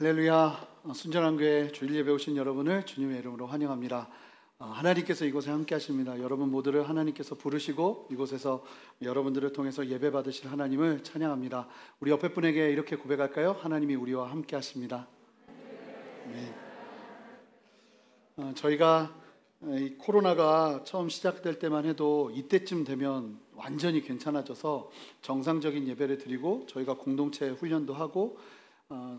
할렐루야. 순전한 교회 주일 예배 오신 여러분을 주님의 이름으로 환영합니다. 하나님께서 이곳에 함께 하십니다. 여러분 모두를 하나님께서 부르시고 이곳에서 여러분들을 통해서 예배 받으실 하나님을 찬양합니다. 우리 옆에 분에게 이렇게 고백할까요? 하나님이 우리와 함께 하십니다. 네. 저희가 이 코로나가 처음 시작될 때만 해도 이때쯤 되면 완전히 괜찮아져서 정상적인 예배를 드리고 저희가 공동체 훈련도 하고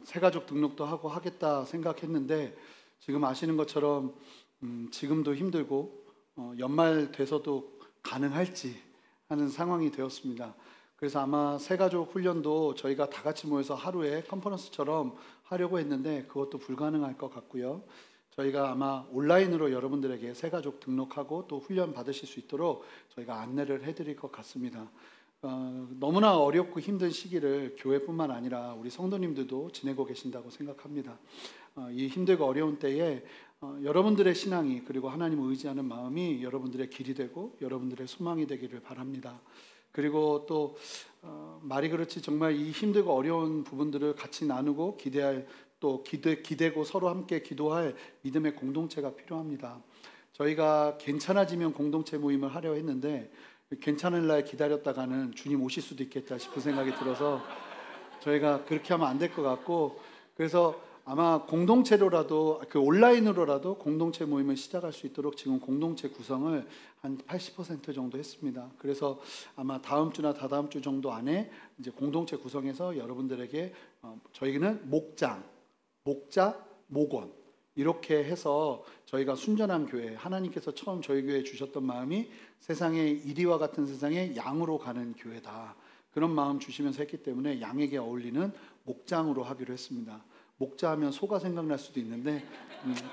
새가족 등록도 하고 하겠다 생각했는데, 지금 아시는 것처럼 지금도 힘들고 연말 돼서도 가능할지 하는 상황이 되었습니다. 그래서 아마 새가족 훈련도 저희가 다 같이 모여서 하루에 컨퍼런스처럼 하려고 했는데 그것도 불가능할 것 같고요. 저희가 아마 온라인으로 여러분들에게 새가족 등록하고 또 훈련 받으실 수 있도록 저희가 안내를 해드릴 것 같습니다. 너무나 어렵고 힘든 시기를 교회뿐만 아니라 우리 성도님들도 지내고 계신다고 생각합니다. 이 힘들고 어려운 때에 여러분들의 신앙이, 그리고 하나님을 의지하는 마음이 여러분들의 길이 되고 여러분들의 소망이 되기를 바랍니다. 그리고 또 말이 그렇지 정말 이 힘들고 어려운 부분들을 같이 나누고 기대할, 또 기대고 서로 함께 기도할 믿음의 공동체가 필요합니다. 저희가 괜찮아지면 공동체 모임을 하려 했는데 괜찮을 날 기다렸다가는 주님 오실 수도 있겠다 싶은 생각이 들어서 저희가 그렇게 하면 안 될 것 같고, 그래서 아마 공동체로라도 온라인으로라도 공동체 모임을 시작할 수 있도록 지금 공동체 구성을 한 80% 정도 했습니다. 그래서 아마 다음 주나 다다음 주 정도 안에 이제 공동체 구성해서 여러분들에게 저희는 목자, 목원 이렇게 해서 저희가 순전한 교회, 하나님께서 처음 저희 교회에 주셨던 마음이 세상의 이리와 같은 세상의 양으로 가는 교회다, 그런 마음 주시면서 했기 때문에 양에게 어울리는 목장으로 하기로 했습니다. 목자하면 소가 생각날 수도 있는데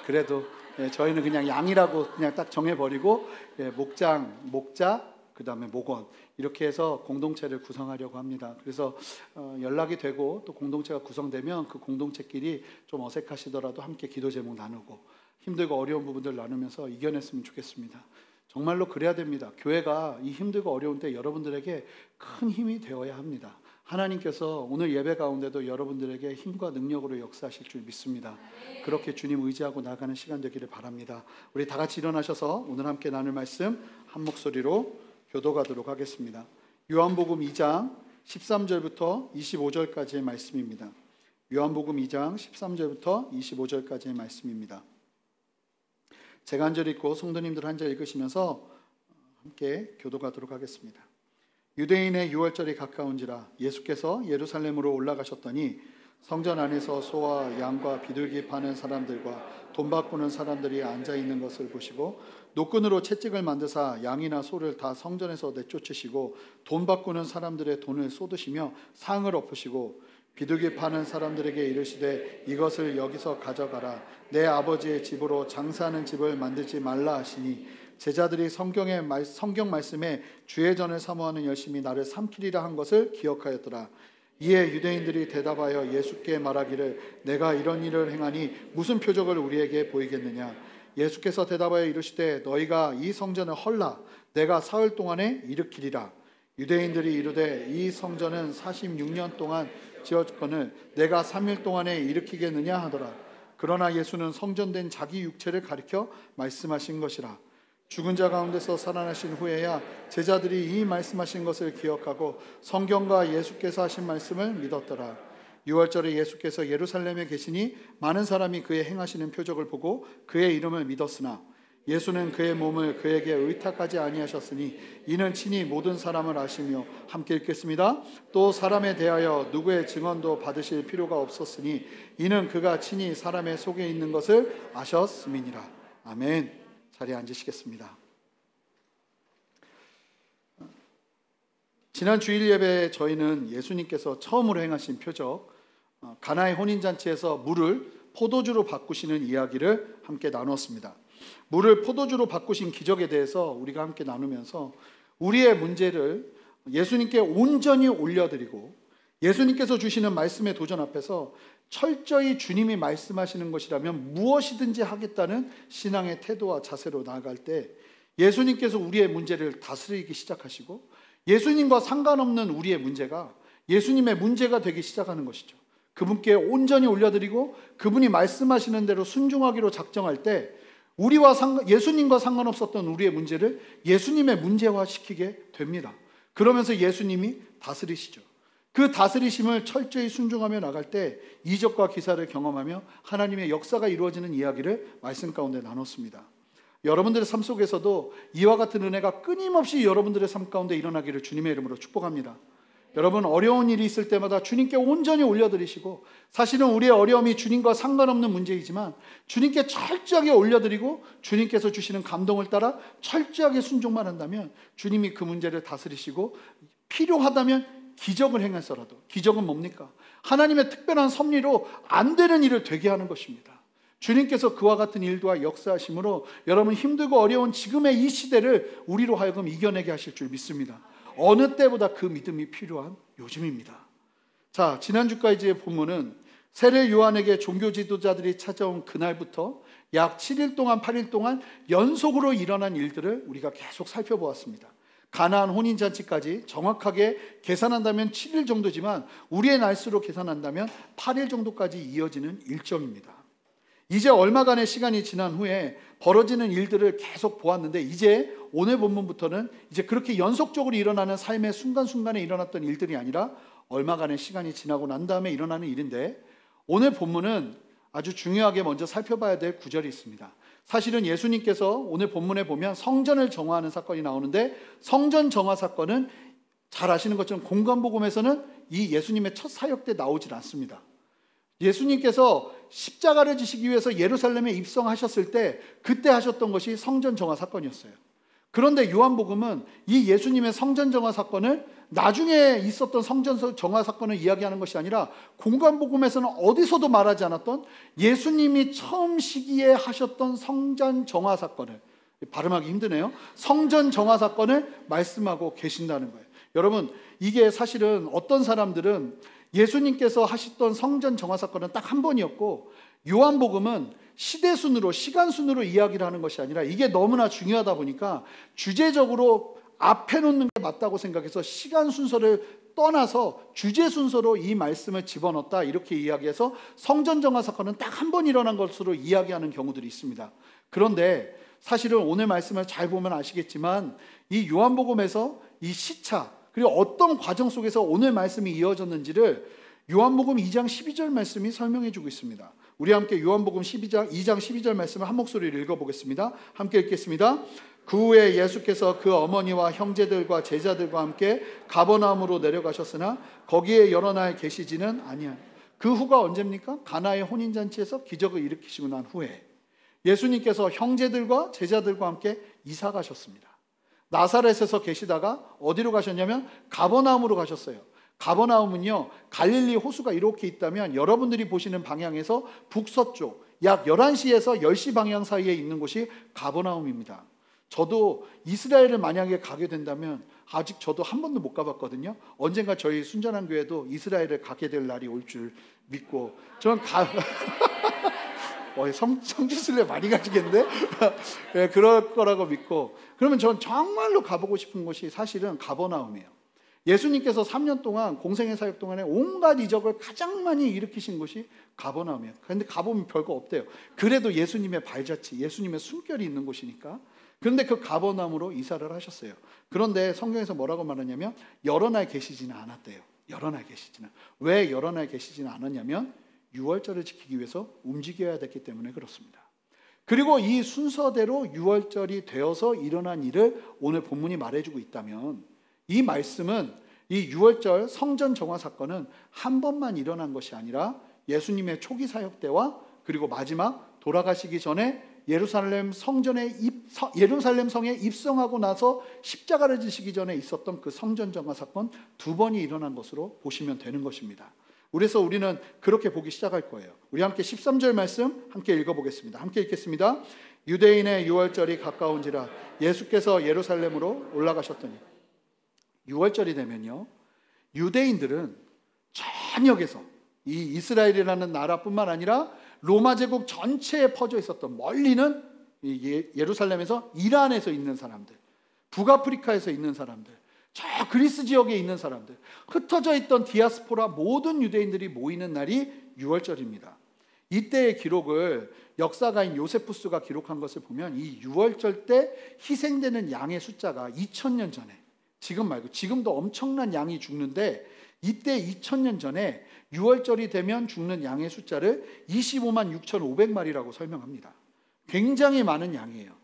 그래도 저희는 그냥 양이라고 그냥 딱 정해버리고 목자, 그 다음에 목원, 이렇게 해서 공동체를 구성하려고 합니다. 그래서 연락이 되고 또 공동체가 구성되면 그 공동체끼리 좀 어색하시더라도 함께 기도 제목 나누고 힘들고 어려운 부분들 나누면서 이겨냈으면 좋겠습니다. 정말로 그래야 됩니다. 교회가 이 힘들고 어려운 때 여러분들에게 큰 힘이 되어야 합니다. 하나님께서 오늘 예배 가운데도 여러분들에게 힘과 능력으로 역사하실 줄 믿습니다. 그렇게 주님 의지하고 나가는 시간 되기를 바랍니다. 우리 다 같이 일어나셔서 오늘 함께 나눌 말씀 한 목소리로 교도하도록 하겠습니다. 요한복음 2장 13절부터 25절까지의 말씀입니다. 요한복음 2장 13절부터 25절까지의 말씀입니다. 제가 한 절 읽고 성도님들 한 절 읽으시면서 함께 교도하도록 하겠습니다. 유대인의 유월절이 가까운지라 예수께서 예루살렘으로 올라가셨더니 성전 안에서 소와 양과 비둘기 파는 사람들과 돈 바꾸는 사람들이 앉아있는 것을 보시고 노끈으로 채찍을 만드사 양이나 소를 다 성전에서 내쫓으시고 돈 바꾸는 사람들의 돈을 쏟으시며 상을 엎으시고 비둘기 파는 사람들에게 이르시되 이것을 여기서 가져가라. 내 아버지의 집으로 장사하는 집을 만들지 말라 하시니 제자들이 성경 말씀에 주의 전을 사모하는 열심히 나를 삼키리라 한 것을 기억하였더라. 이에 유대인들이 대답하여 예수께 말하기를 내가 이런 일을 행하니 무슨 표적을 우리에게 보이겠느냐. 예수께서 대답하여 이르시되 너희가 이 성전을 헐라. 내가 사흘 동안에 일으키리라. 유대인들이 이르되 이 성전은 46년 동안 지었거늘 내가 3일 동안에 일으키겠느냐 하더라. 그러나 예수는 성전된 자기 육체를 가리켜 말씀하신 것이라. 죽은 자 가운데서 살아나신 후에야 제자들이 이 말씀하신 것을 기억하고 성경과 예수께서 하신 말씀을 믿었더라. 유월절에 예수께서 예루살렘에 계시니 많은 사람이 그의 행하시는 표적을 보고 그의 이름을 믿었으나 예수는 그의 몸을 그에게 의탁하지 아니하셨으니 이는 친히 모든 사람을 아시며, 함께 읽겠습니다. 또 사람에 대하여 누구의 증언도 받으실 필요가 없었으니 이는 그가 친히 사람의 속에 있는 것을 아셨음이니라. 아멘. 자리에 앉으시겠습니다. 지난 주일 예배에 저희는 예수님께서 처음으로 행하신 표적, 가나의 혼인잔치에서 물을 포도주로 바꾸시는 이야기를 함께 나누었습니다. 물을 포도주로 바꾸신 기적에 대해서 우리가 함께 나누면서 우리의 문제를 예수님께 온전히 올려드리고 예수님께서 주시는 말씀의 도전 앞에서 철저히 주님이 말씀하시는 것이라면 무엇이든지 하겠다는 신앙의 태도와 자세로 나아갈 때 예수님께서 우리의 문제를 다스리기 시작하시고 예수님과 상관없는 우리의 문제가 예수님의 문제가 되기 시작하는 것이죠. 그분께 온전히 올려드리고 그분이 말씀하시는 대로 순종하기로 작정할 때 우리와 예수님과 상관없었던 우리의 문제를 예수님의 문제화시키게 됩니다. 그러면서 예수님이 다스리시죠. 그 다스리심을 철저히 순종하며 나갈 때 이적과 기사를 경험하며 하나님의 역사가 이루어지는 이야기를 말씀 가운데 나눴습니다. 여러분들의 삶 속에서도 이와 같은 은혜가 끊임없이 여러분들의 삶 가운데 일어나기를 주님의 이름으로 축복합니다. 여러분, 어려운 일이 있을 때마다 주님께 온전히 올려드리시고, 사실은 우리의 어려움이 주님과 상관없는 문제이지만 주님께 철저하게 올려드리고 주님께서 주시는 감동을 따라 철저하게 순종만 한다면 주님이 그 문제를 다스리시고, 필요하다면 기적을 행해서라도, 기적은 뭡니까? 하나님의 특별한 섭리로 안 되는 일을 되게 하는 것입니다. 주님께서 그와 같은 일과 역사하심으로 여러분, 힘들고 어려운 지금의 이 시대를 우리로 하여금 이겨내게 하실 줄 믿습니다. 어느 때보다 그 믿음이 필요한 요즘입니다. 자, 지난주까지의 본문은 세례 요한에게 종교 지도자들이 찾아온 그날부터 약 7일 동안 8일 동안 연속으로 일어난 일들을 우리가 계속 살펴보았습니다. 가나안 혼인잔치까지 정확하게 계산한다면 7일 정도지만 우리의 날수로 계산한다면 8일 정도까지 이어지는 일정입니다. 이제 얼마간의 시간이 지난 후에 벌어지는 일들을 계속 보았는데, 이제 오늘 본문부터는 이제 그렇게 연속적으로 일어나는 삶의 순간순간에 일어났던 일들이 아니라 얼마간의 시간이 지나고 난 다음에 일어나는 일인데, 오늘 본문은 아주 중요하게 먼저 살펴봐야 될 구절이 있습니다. 사실은 예수님께서 오늘 본문에 보면 성전을 정화하는 사건이 나오는데, 성전 정화 사건은 잘 아시는 것처럼 공관복음에서는 이 예수님의 첫 사역 때 나오질 않습니다. 예수님께서 십자가를 지시기 위해서 예루살렘에 입성하셨을 때 그때 하셨던 것이 성전 정화 사건이었어요. 그런데 요한복음은 이 예수님의 성전 정화 사건을 나중에 있었던 성전 정화 사건을 이야기하는 것이 아니라 공관복음에서는 어디서도 말하지 않았던 예수님이 처음 시기에 하셨던 성전 정화 사건을, 발음하기 힘드네요, 성전 정화 사건을 말씀하고 계신다는 거예요. 여러분, 이게 사실은 어떤 사람들은 예수님께서 하셨던 성전 정화 사건은 딱 한 번이었고, 요한복음은 시대순으로, 시간순으로 이야기를 하는 것이 아니라 이게 너무나 중요하다 보니까 주제적으로 앞에 놓는 게 맞다고 생각해서 시간 순서를 떠나서 주제 순서로 이 말씀을 집어넣었다, 이렇게 이야기해서 성전 정화 사건은 딱 한 번 일어난 것으로 이야기하는 경우들이 있습니다. 그런데 사실은 오늘 말씀을 잘 보면 아시겠지만 이 요한복음에서 이 시차, 그리고 어떤 과정 속에서 오늘 말씀이 이어졌는지를 요한복음 2장 12절 말씀이 설명해 주고 있습니다. 우리 함께 요한복음 2장 12절 말씀을 한 목소리로 읽어보겠습니다. 함께 읽겠습니다. 그 후에 예수께서 그 어머니와 형제들과 제자들과 함께 가버나움으로 내려가셨으나 거기에 여러 날 계시지는 아니하니. 그 후가 언제입니까? 가나의 혼인잔치에서 기적을 일으키시고 난 후에 예수님께서 형제들과 제자들과 함께 이사 가셨습니다. 나사렛에서 계시다가 어디로 가셨냐면 가버나움으로 가셨어요. 가버나움은요, 갈릴리 호수가 이렇게 있다면 여러분들이 보시는 방향에서 북서쪽 약 11시에서 10시 방향 사이에 있는 곳이 가버나움입니다. 저도 이스라엘을 만약에 가게 된다면, 아직 저도 한 번도 못 가봤거든요. 언젠가 저희 순전한 교회도 이스라엘을 가게 될 날이 올 줄 믿고, 저는 성지순례 많이 가시겠는데? 네, 그럴 거라고 믿고, 그러면 전 정말로 가보고 싶은 곳이 사실은 가버나움이에요. 예수님께서 3년 동안 공생의 사역 동안에 온갖 이적을 가장 많이 일으키신 곳이 가버나움이에요. 그런데 가보면 별거 없대요. 그래도 예수님의 발자취, 예수님의 숨결이 있는 곳이니까. 그런데 그 가버나움으로 이사를 하셨어요. 그런데 성경에서 뭐라고 말하냐면 여러 날 계시지는 않았대요. 여러 날 계시지는. 왜 여러 날 계시지는 않았냐면 유월절을 지키기 위해서 움직여야 됐기 때문에 그렇습니다. 그리고 이 순서대로 유월절이 되어서 일어난 일을 오늘 본문이 말해주고 있다면, 이 말씀은 이 유월절 성전 정화 사건은 한 번만 일어난 것이 아니라 예수님의 초기 사역 때와 그리고 마지막 돌아가시기 전에 예루살렘 성에 입성하고 나서 십자가를 지시기 전에 있었던 그 성전 정화 사건 두 번이 일어난 것으로 보시면 되는 것입니다. 그래서 우리는 그렇게 보기 시작할 거예요. 우리 함께 13절 말씀 함께 읽어보겠습니다. 함께 읽겠습니다. 유대인의 유월절이 가까운지라 예수께서 예루살렘으로 올라가셨더니. 유월절이 되면요, 유대인들은 전역에서 이 이스라엘이라는 나라뿐만 아니라 로마 제국 전체에 퍼져 있었던, 멀리는 예루살렘에서 이란에서 있는 사람들, 북아프리카에서 있는 사람들, 저 그리스 지역에 있는 사람들, 흩어져 있던 디아스포라 모든 유대인들이 모이는 날이 유월절입니다. 이때의 기록을 역사가인 요세푸스가 기록한 것을 보면 이 유월절 때 희생되는 양의 숫자가 2000년 전에, 지금 말고 지금도 엄청난 양이 죽는데 이때 2000년 전에 유월절이 되면 죽는 양의 숫자를 25만 6,500마리라고 설명합니다. 굉장히 많은 양이에요.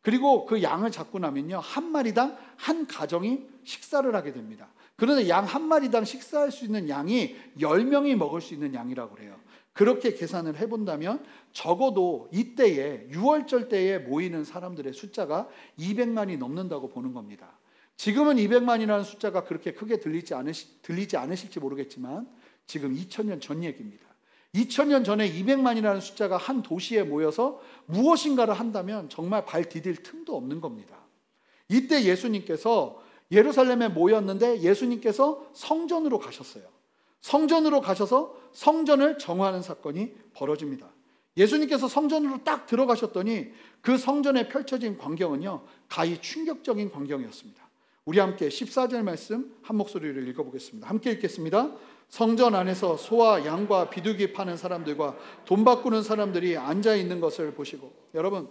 그리고 그 양을 잡고 나면요, 한 마리당 한 가정이 식사를 하게 됩니다. 그런데 양 한 마리당 식사할 수 있는 양이 10명이 먹을 수 있는 양이라고 그래요. 그렇게 계산을 해본다면 적어도 이때에 유월절 때에 모이는 사람들의 숫자가 200만이 넘는다고 보는 겁니다. 지금은 200만이라는 숫자가 그렇게 크게 들리지 않으실지 모르겠지만 지금 2000년 전 얘기입니다. 2000년 전에 200만이라는 숫자가 한 도시에 모여서 무엇인가를 한다면 정말 발 디딜 틈도 없는 겁니다. 이때 예수님께서 예루살렘에 모였는데 예수님께서 성전으로 가셨어요. 성전으로 가셔서 성전을 정화하는 사건이 벌어집니다. 예수님께서 성전으로 딱 들어가셨더니 그 성전에 펼쳐진 광경은요, 가히 충격적인 광경이었습니다. 우리 함께 14절 말씀 한 목소리로 읽어보겠습니다. 함께 읽겠습니다. 성전 안에서 소와 양과 비둘기 파는 사람들과 돈 바꾸는 사람들이 앉아있는 것을 보시고, 여러분,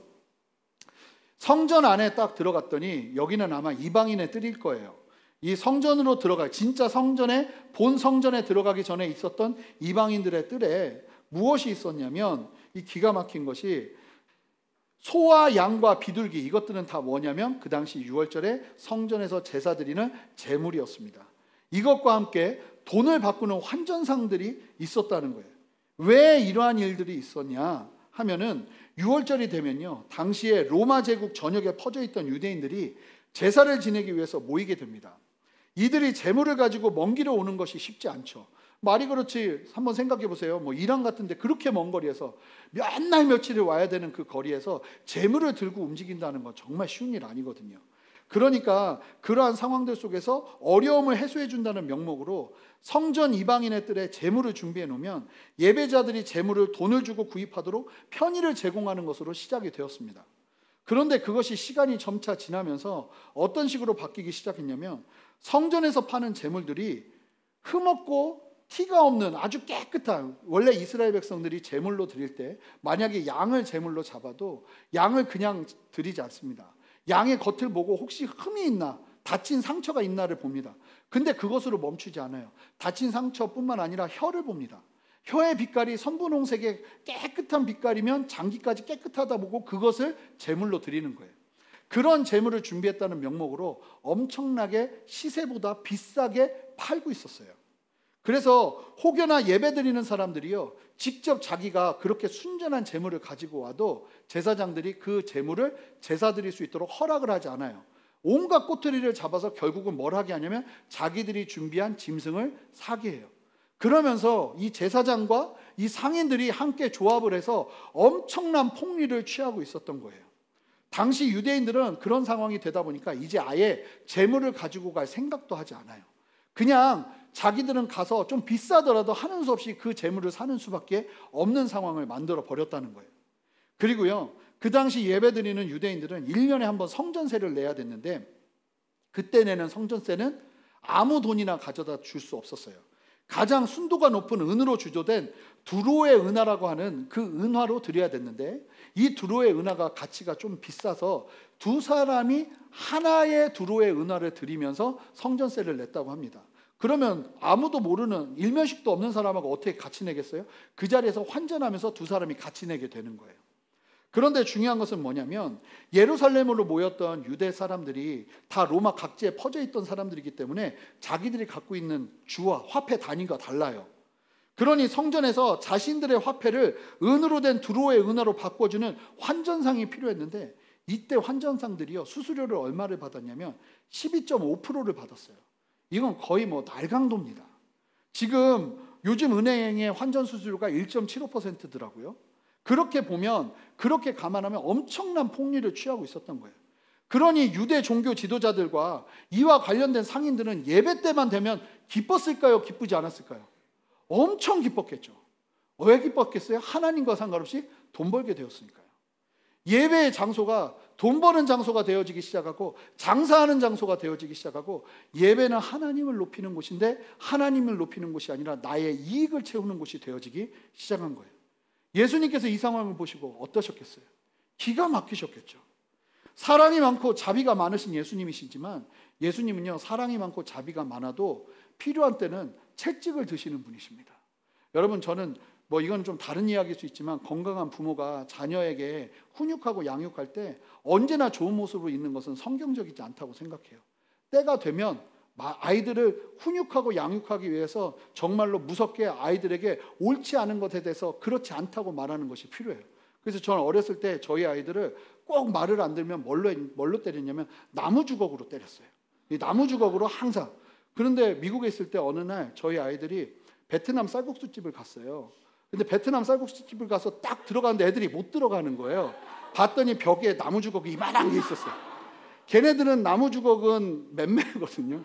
성전 안에 딱 들어갔더니 여기는 아마 이방인의 뜰일 거예요. 이 성전으로 들어가, 진짜 성전에, 본 성전에 들어가기 전에 있었던 이방인들의 뜰에 무엇이 있었냐면, 이 기가 막힌 것이 소와 양과 비둘기, 이것들은 다 뭐냐면 그 당시 유월절에 성전에서 제사 드리는 제물이었습니다. 이것과 함께 돈을 바꾸는 환전상들이 있었다는 거예요. 왜 이러한 일들이 있었냐 하면은 유월절이 되면요, 당시에 로마 제국 전역에 퍼져 있던 유대인들이 제사를 지내기 위해서 모이게 됩니다. 이들이 제물을 가지고 먼 길을 오는 것이 쉽지 않죠. 말이 그렇지, 한번 생각해 보세요. 뭐 이란 같은데 그렇게 먼 거리에서 몇 날 며칠을 와야 되는 그 거리에서 제물을 들고 움직인다는 건 정말 쉬운 일 아니거든요. 그러니까 그러한 상황들 속에서 어려움을 해소해 준다는 명목으로 성전 이방인의 뜰에 제물을 준비해 놓으면 예배자들이 제물을 돈을 주고 구입하도록 편의를 제공하는 것으로 시작이 되었습니다. 그런데 그것이 시간이 점차 지나면서 어떤 식으로 바뀌기 시작했냐면, 성전에서 파는 제물들이 흠없고 티가 없는 아주 깨끗한, 원래 이스라엘 백성들이 제물로 드릴 때 만약에 양을 제물로 잡아도 양을 그냥 드리지 않습니다. 양의 겉을 보고 혹시 흠이 있나, 다친 상처가 있나를 봅니다. 근데 그것으로 멈추지 않아요. 다친 상처뿐만 아니라 혀를 봅니다. 혀의 빛깔이 선분홍색의 깨끗한 빛깔이면 장기까지 깨끗하다 보고 그것을 제물로 드리는 거예요. 그런 제물을 준비했다는 명목으로 엄청나게 시세보다 비싸게 팔고 있었어요. 그래서 혹여나 예배 드리는 사람들이요, 직접 자기가 그렇게 순전한 제물을 가지고 와도 제사장들이 그 제물을 제사 드릴 수 있도록 허락을 하지 않아요. 온갖 꼬투리를 잡아서 결국은 뭘 하게 하냐면 자기들이 준비한 짐승을 사게 해요. 그러면서 이 제사장과 이 상인들이 함께 조합을 해서 엄청난 폭리를 취하고 있었던 거예요. 당시 유대인들은 그런 상황이 되다 보니까 이제 아예 제물을 가지고 갈 생각도 하지 않아요. 그냥 자기들은 가서 좀 비싸더라도 하는 수 없이 그 재물을 사는 수밖에 없는 상황을 만들어 버렸다는 거예요. 그리고요, 그 당시 예배드리는 유대인들은 1년에 한 번 성전세를 내야 됐는데 그때 내는 성전세는 아무 돈이나 가져다 줄 수 없었어요. 가장 순도가 높은 은으로 주조된 두로의 은화라고 하는 그 은화로 드려야 됐는데, 이 두로의 은화가 가치가 좀 비싸서 두 사람이 하나의 두로의 은화를 드리면서 성전세를 냈다고 합니다. 그러면 아무도 모르는, 일면식도 없는 사람하고 어떻게 같이 내겠어요? 그 자리에서 환전하면서 두 사람이 같이 내게 되는 거예요. 그런데 중요한 것은 뭐냐면, 예루살렘으로 모였던 유대 사람들이 다 로마 각지에 퍼져 있던 사람들이기 때문에 자기들이 갖고 있는 주화, 화폐 단위가 달라요. 그러니 성전에서 자신들의 화폐를 은으로 된 두로의 은화로 바꿔주는 환전상이 필요했는데, 이때 환전상들이요, 수수료를 얼마를 받았냐면 12.5%를 받았어요. 이건 거의 뭐 날강도입니다. 지금 요즘 은행의 환전 수수료가 1.75%더라고요. 그렇게 보면, 그렇게 감안하면 엄청난 폭리를 취하고 있었던 거예요. 그러니 유대 종교 지도자들과 이와 관련된 상인들은 예배 때만 되면 기뻤을까요? 기쁘지 않았을까요? 엄청 기뻤겠죠. 왜 기뻤겠어요? 하나님과 상관없이 돈 벌게 되었으니까요. 예배의 장소가 돈 버는 장소가 되어지기 시작하고 장사하는 장소가 되어지기 시작하고, 예배는 하나님을 높이는 곳인데 하나님을 높이는 곳이 아니라 나의 이익을 채우는 곳이 되어지기 시작한 거예요. 예수님께서 이 상황을 보시고 어떠셨겠어요? 기가 막히셨겠죠. 사랑이 많고 자비가 많으신 예수님이시지만, 예수님은요, 사랑이 많고 자비가 많아도 필요한 때는 채찍을 드시는 분이십니다. 여러분, 저는 이건 좀 다른 이야기일 수 있지만, 건강한 부모가 자녀에게 훈육하고 양육할 때 언제나 좋은 모습으로 있는 것은 성경적이지 않다고 생각해요. 때가 되면 아이들을 훈육하고 양육하기 위해서 정말로 무섭게 아이들에게 옳지 않은 것에 대해서 그렇지 않다고 말하는 것이 필요해요. 그래서 저는 어렸을 때 저희 아이들을 꼭 말을 안 들으면 뭘로 때렸냐면 나무 주걱으로 때렸어요. 이 나무 주걱으로 항상. 그런데 미국에 있을 때 어느 날 저희 아이들이 베트남 쌀국수집을 갔어요. 근데 베트남 쌀국수집을 가서 딱 들어가는데 애들이 못 들어가는 거예요. 봤더니 벽에 나무 주걱이 이만한 게 있었어요. 걔네들은 나무 주걱은 맴매거든요.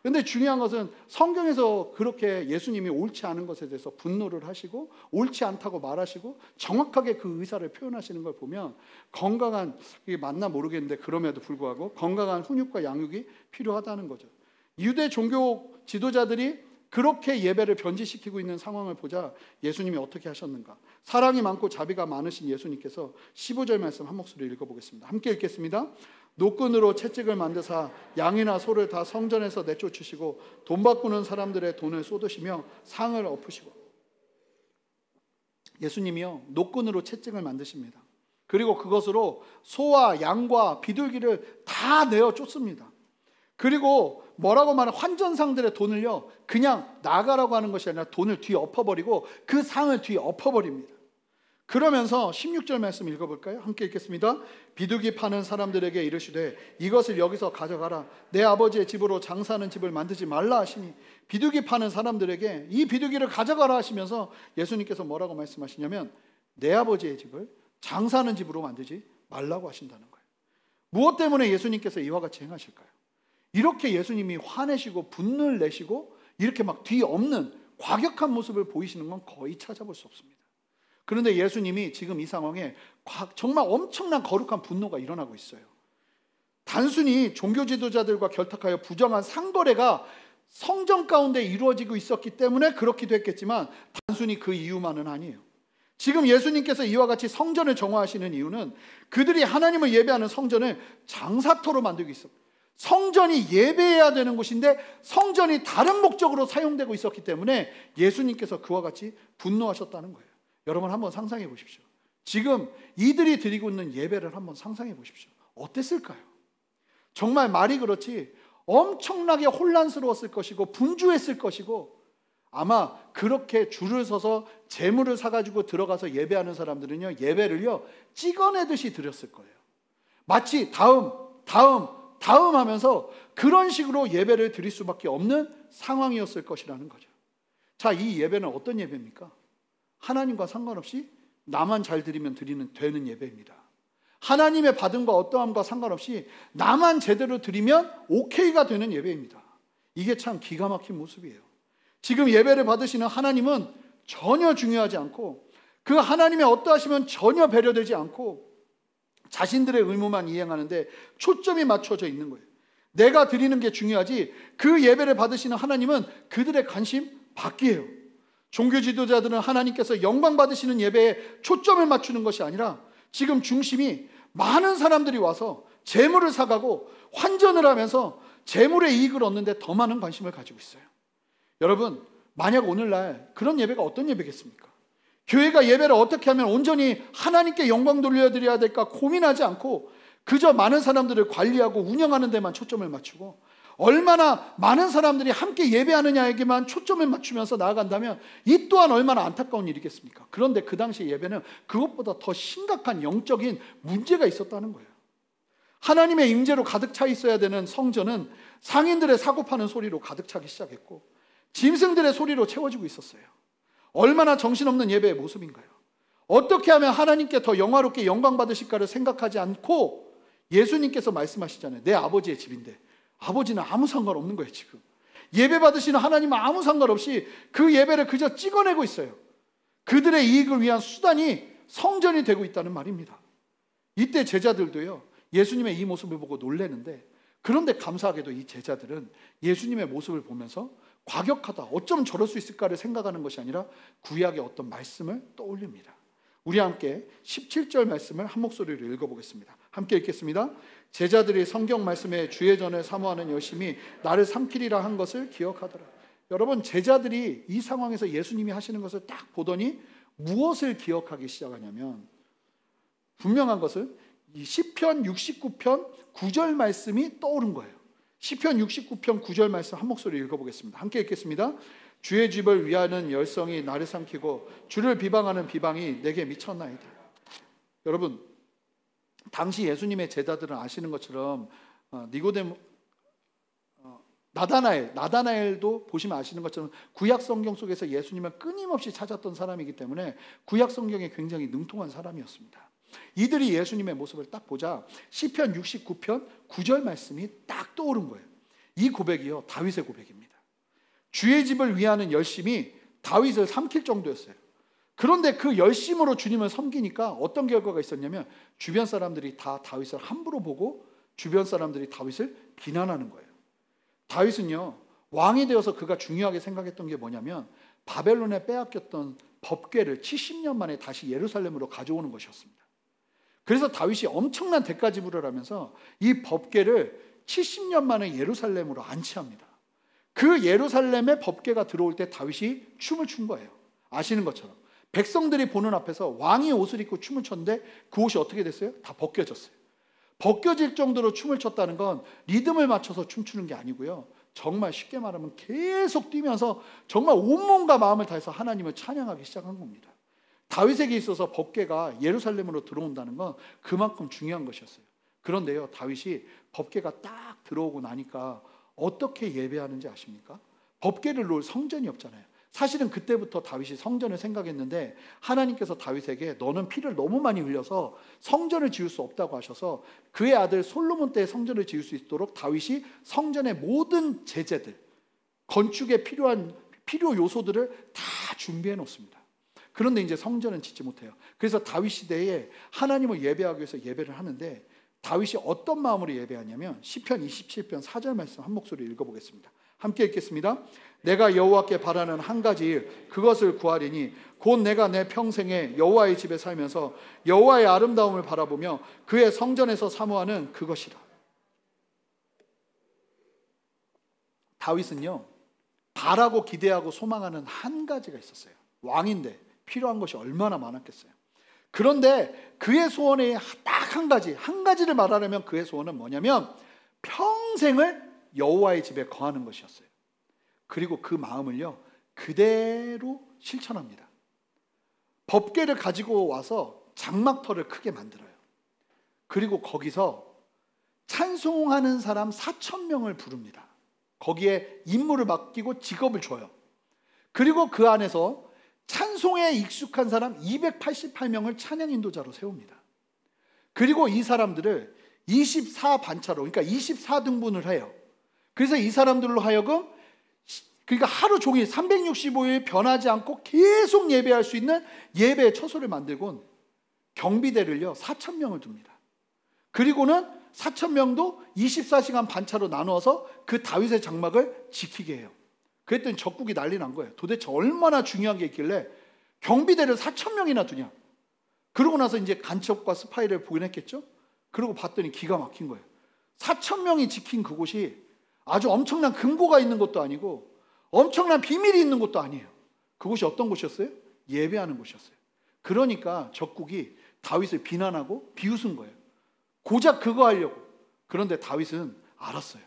근데 중요한 것은 성경에서 그렇게 예수님이 옳지 않은 것에 대해서 분노를 하시고 옳지 않다고 말하시고 정확하게 그 의사를 표현하시는 걸 보면, 건강한, 이게 맞나 모르겠는데 그럼에도 불구하고 건강한 훈육과 양육이 필요하다는 거죠. 유대 종교 지도자들이 그렇게 예배를 변질시키고 있는 상황을 보자 예수님이 어떻게 하셨는가? 사랑이 많고 자비가 많으신 예수님께서 15절 말씀 한 목소리로 읽어보겠습니다. 함께 읽겠습니다. 노끈으로 채찍을 만드사 양이나 소를 다 성전에서 내쫓으시고 돈 바꾸는 사람들의 돈을 쏟으시며 상을 엎으시고. 예수님이요, 노끈으로 채찍을 만드십니다. 그리고 그것으로 소와 양과 비둘기를 다 내어 쫓습니다. 그리고 뭐라고 말하는 환전상들의 돈을요, 그냥 나가라고 하는 것이 아니라 돈을 뒤에 엎어버리고 그 상을 뒤에 엎어버립니다. 그러면서 16절 말씀 읽어볼까요? 함께 읽겠습니다. 비둘기 파는 사람들에게 이르시되 이것을 여기서 가져가라. 내 아버지의 집으로 장사하는 집을 만들지 말라 하시니, 비둘기 파는 사람들에게 이 비둘기를 가져가라 하시면서 예수님께서 뭐라고 말씀하시냐면, 내 아버지의 집을 장사하는 집으로 만들지 말라고 하신다는 거예요. 무엇 때문에 예수님께서 이와 같이 행하실까요? 이렇게 예수님이 화내시고 분노를 내시고 이렇게 막 뒤엎는 과격한 모습을 보이시는 건 거의 찾아볼 수 없습니다. 그런데 예수님이 지금 이 상황에 정말 엄청난 거룩한 분노가 일어나고 있어요. 단순히 종교 지도자들과 결탁하여 부정한 상거래가 성전 가운데 이루어지고 있었기 때문에 그렇기도 했겠지만, 단순히 그 이유만은 아니에요. 지금 예수님께서 이와 같이 성전을 정화하시는 이유는 그들이 하나님을 예배하는 성전을 장사터로 만들고 있었어요. 성전이 예배해야 되는 곳인데 성전이 다른 목적으로 사용되고 있었기 때문에 예수님께서 그와 같이 분노하셨다는 거예요. 여러분, 한번 상상해 보십시오. 지금 이들이 드리고 있는 예배를 한번 상상해 보십시오. 어땠을까요? 정말 말이 그렇지 엄청나게 혼란스러웠을 것이고 분주했을 것이고, 아마 그렇게 줄을 서서 재물을 사가지고 들어가서 예배하는 사람들은요, 예배를요 찍어내듯이 드렸을 거예요. 마치 다음 하면서 그런 식으로 예배를 드릴 수밖에 없는 상황이었을 것이라는 거죠. 자, 이 예배는 어떤 예배입니까? 하나님과 상관없이 나만 잘 드리면 되는 예배입니다. 하나님의 받음과 어떠함과 상관없이 나만 제대로 드리면 오케이가 되는 예배입니다. 이게 참 기가 막힌 모습이에요. 지금 예배를 받으시는 하나님은 전혀 중요하지 않고, 그 하나님의 어떠하시면 전혀 배려되지 않고 자신들의 의무만 이행하는데 초점이 맞춰져 있는 거예요. 내가 드리는 게 중요하지 그 예배를 받으시는 하나님은 그들의 관심 밖이에요. 종교 지도자들은 하나님께서 영광 받으시는 예배에 초점을 맞추는 것이 아니라 지금 중심이 많은 사람들이 와서 재물을 사가고 환전을 하면서 재물의 이익을 얻는데 더 많은 관심을 가지고 있어요. 여러분, 만약 오늘날 그런 예배가 어떤 예배겠습니까? 교회가 예배를 어떻게 하면 온전히 하나님께 영광 돌려드려야 될까 고민하지 않고 그저 많은 사람들을 관리하고 운영하는 데만 초점을 맞추고, 얼마나 많은 사람들이 함께 예배하느냐에게만 초점을 맞추면서 나아간다면 이 또한 얼마나 안타까운 일이겠습니까? 그런데 그 당시 예배는 그것보다 더 심각한 영적인 문제가 있었다는 거예요. 하나님의 임재로 가득 차 있어야 되는 성전은 상인들의 사고파는 소리로 가득 차기 시작했고 짐승들의 소리로 채워지고 있었어요. 얼마나 정신없는 예배의 모습인가요? 어떻게 하면 하나님께 더 영화롭게 영광 받으실까를 생각하지 않고 예수님께서 말씀하시잖아요. 내 아버지의 집인데. 아버지는 아무 상관없는 거예요. 지금 예배 받으시는 하나님은 아무 상관없이 그 예배를 그저 찍어내고 있어요. 그들의 이익을 위한 수단이 성전이 되고 있다는 말입니다. 이때 제자들도요, 예수님의 이 모습을 보고 놀라는데, 그런데 감사하게도 이 제자들은 예수님의 모습을 보면서 과격하다, 어쩜 저럴 수 있을까를 생각하는 것이 아니라 구약의 어떤 말씀을 떠올립니다. 우리 함께 17절 말씀을 한 목소리로 읽어보겠습니다. 함께 읽겠습니다. 제자들이 성경 말씀에 주의 전을 사모하는 열심히 나를 삼키리라 한 것을 기억하더라. 여러분, 제자들이 이 상황에서 예수님이 하시는 것을 딱 보더니 무엇을 기억하기 시작하냐면, 분명한 것은 이 시편 69편 9절 말씀이 떠오른 거예요. 시편 69편 9절 말씀 한 목소리 읽어보겠습니다. 함께 읽겠습니다. 주의 집을 위하는 열성이 나를 삼키고 주를 비방하는 비방이 내게 미쳤나이다. 여러분, 당시 예수님의 제자들은 아시는 것처럼 니고데모, 나다나엘도 보시면 아시는 것처럼 구약 성경 속에서 예수님을 끊임없이 찾았던 사람이기 때문에 구약 성경에 굉장히 능통한 사람이었습니다. 이들이 예수님의 모습을 딱 보자 시편 69편 9절 말씀이 딱 떠오른 거예요. 이 고백이요, 다윗의 고백입니다. 주의 집을 위하는 열심이 다윗을 삼킬 정도였어요. 그런데 그 열심으로 주님을 섬기니까 어떤 결과가 있었냐면, 주변 사람들이 다 다윗을 함부로 보고 주변 사람들이 다윗을 비난하는 거예요. 다윗은요, 왕이 되어서 그가 중요하게 생각했던 게 뭐냐면, 바벨론에 빼앗겼던 법궤를 70년 만에 다시 예루살렘으로 가져오는 것이었습니다. 그래서 다윗이 엄청난 대가 지불을 하면서 이 법궤를 70년 만에 예루살렘으로 안치합니다. 그 예루살렘에 법궤가 들어올 때 다윗이 춤을 춘 거예요. 아시는 것처럼 백성들이 보는 앞에서 왕이 옷을 입고 춤을 췄는데 그 옷이 어떻게 됐어요? 다 벗겨졌어요. 벗겨질 정도로 춤을 췄다는 건 리듬을 맞춰서 춤추는 게 아니고요, 정말 쉽게 말하면 계속 뛰면서 정말 온몸과 마음을 다해서 하나님을 찬양하기 시작한 겁니다. 다윗에게 있어서 법궤가 예루살렘으로 들어온다는 건 그만큼 중요한 것이었어요. 그런데요, 다윗이 법궤가 딱 들어오고 나니까 어떻게 예배하는지 아십니까? 법궤를 놓을 성전이 없잖아요. 사실은 그때부터 다윗이 성전을 생각했는데, 하나님께서 다윗에게 너는 피를 너무 많이 흘려서 성전을 지을 수 없다고 하셔서 그의 아들 솔로몬 때 성전을 지을 수 있도록 다윗이 성전의 모든 제재들, 건축에 필요한 필요 요소들을 다 준비해 놓습니다. 그런데 이제 성전은 짓지 못해요. 그래서 다윗 시대에 하나님을 예배하기 위해서 예배를 하는데, 다윗이 어떤 마음으로 예배하냐면 시편 27편 4절 말씀 한 목소리 읽어보겠습니다. 함께 읽겠습니다. 내가 여호와께 바라는 한 가지 일, 그것을 구하리니 곧 내가 내 평생에 여호와의 집에 살면서 여호와의 아름다움을 바라보며 그의 성전에서 사모하는 그것이라. 다윗은요, 바라고 기대하고 소망하는 한 가지가 있었어요. 왕인데 필요한 것이 얼마나 많았겠어요. 그런데 그의 소원이 딱 한 가지를 말하려면 그의 소원은 뭐냐면 평생을 여호와의 집에 거하는 것이었어요. 그리고 그 마음을요, 그대로 실천합니다. 법궤를 가지고 와서 장막터를 크게 만들어요. 그리고 거기서 찬송하는 사람 4,000명을 부릅니다. 거기에 임무를 맡기고 직업을 줘요. 그리고 그 안에서 찬송에 익숙한 사람 288명을 찬양 인도자로 세웁니다. 그리고 이 사람들을 24반차로, 그러니까 24등분을 해요. 그래서 이 사람들로 하여금, 그러니까 하루 종일 365일 변하지 않고 계속 예배할 수 있는 예배의 처소를 만들곤 경비대를요 4,000명을 둡니다. 그리고는 4,000명도 24시간 반차로 나누어서 그 다윗의 장막을 지키게 해요. 그랬더니 적국이 난리 난 거예요. 도대체 얼마나 중요한 게 있길래 경비대를 4,000명이나 두냐. 그러고 나서 이제 간첩과 스파이를 보냈겠죠. 그러고 봤더니 기가 막힌 거예요. 4,000명이 지킨 그곳이 아주 엄청난 금고가 있는 것도 아니고 엄청난 비밀이 있는 것도 아니에요. 그곳이 어떤 곳이었어요? 예배하는 곳이었어요. 그러니까 적국이 다윗을 비난하고 비웃은 거예요. 고작 그거 하려고. 그런데 다윗은 알았어요.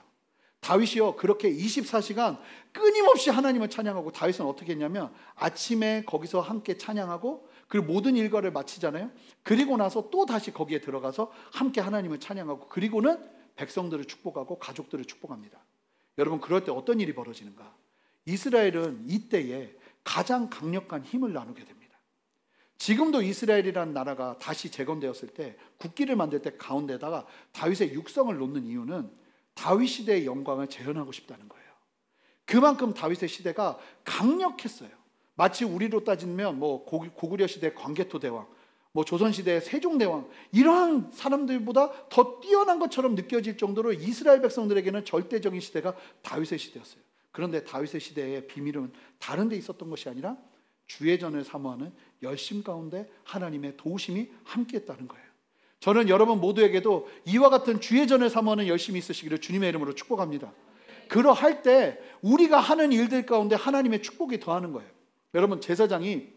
다윗이요, 그렇게 24시간 끊임없이 하나님을 찬양하고, 다윗은 어떻게 했냐면 아침에 거기서 함께 찬양하고, 그리고 모든 일과를 마치잖아요. 그리고 나서 또 다시 거기에 들어가서 함께 하나님을 찬양하고, 그리고는 백성들을 축복하고 가족들을 축복합니다. 여러분, 그럴 때 어떤 일이 벌어지는가? 이스라엘은 이때에 가장 강력한 힘을 나누게 됩니다. 지금도 이스라엘이라는 나라가 다시 재건되었을 때, 국기를 만들 때 가운데다가 다윗의 육성을 놓는 이유는 다윗 시대의 영광을 재현하고 싶다는 거예요. 그만큼 다윗의 시대가 강력했어요. 마치 우리로 따지면 고구려 시대 광개토 대왕, 뭐 조선시대의 세종대왕 이러한 사람들보다 더 뛰어난 것처럼 느껴질 정도로 이스라엘 백성들에게는 절대적인 시대가 다윗의 시대였어요. 그런데 다윗의 시대의 비밀은 다른 데 있었던 것이 아니라 주의 전을 사모하는 열심 가운데 하나님의 도우심이 함께했다는 거예요. 저는 여러분 모두에게도 이와 같은 주의 전을 사모하는 열심이 있으시기를 주님의 이름으로 축복합니다. 그러할 때 우리가 하는 일들 가운데 하나님의 축복이 더하는 거예요. 여러분, 제사장이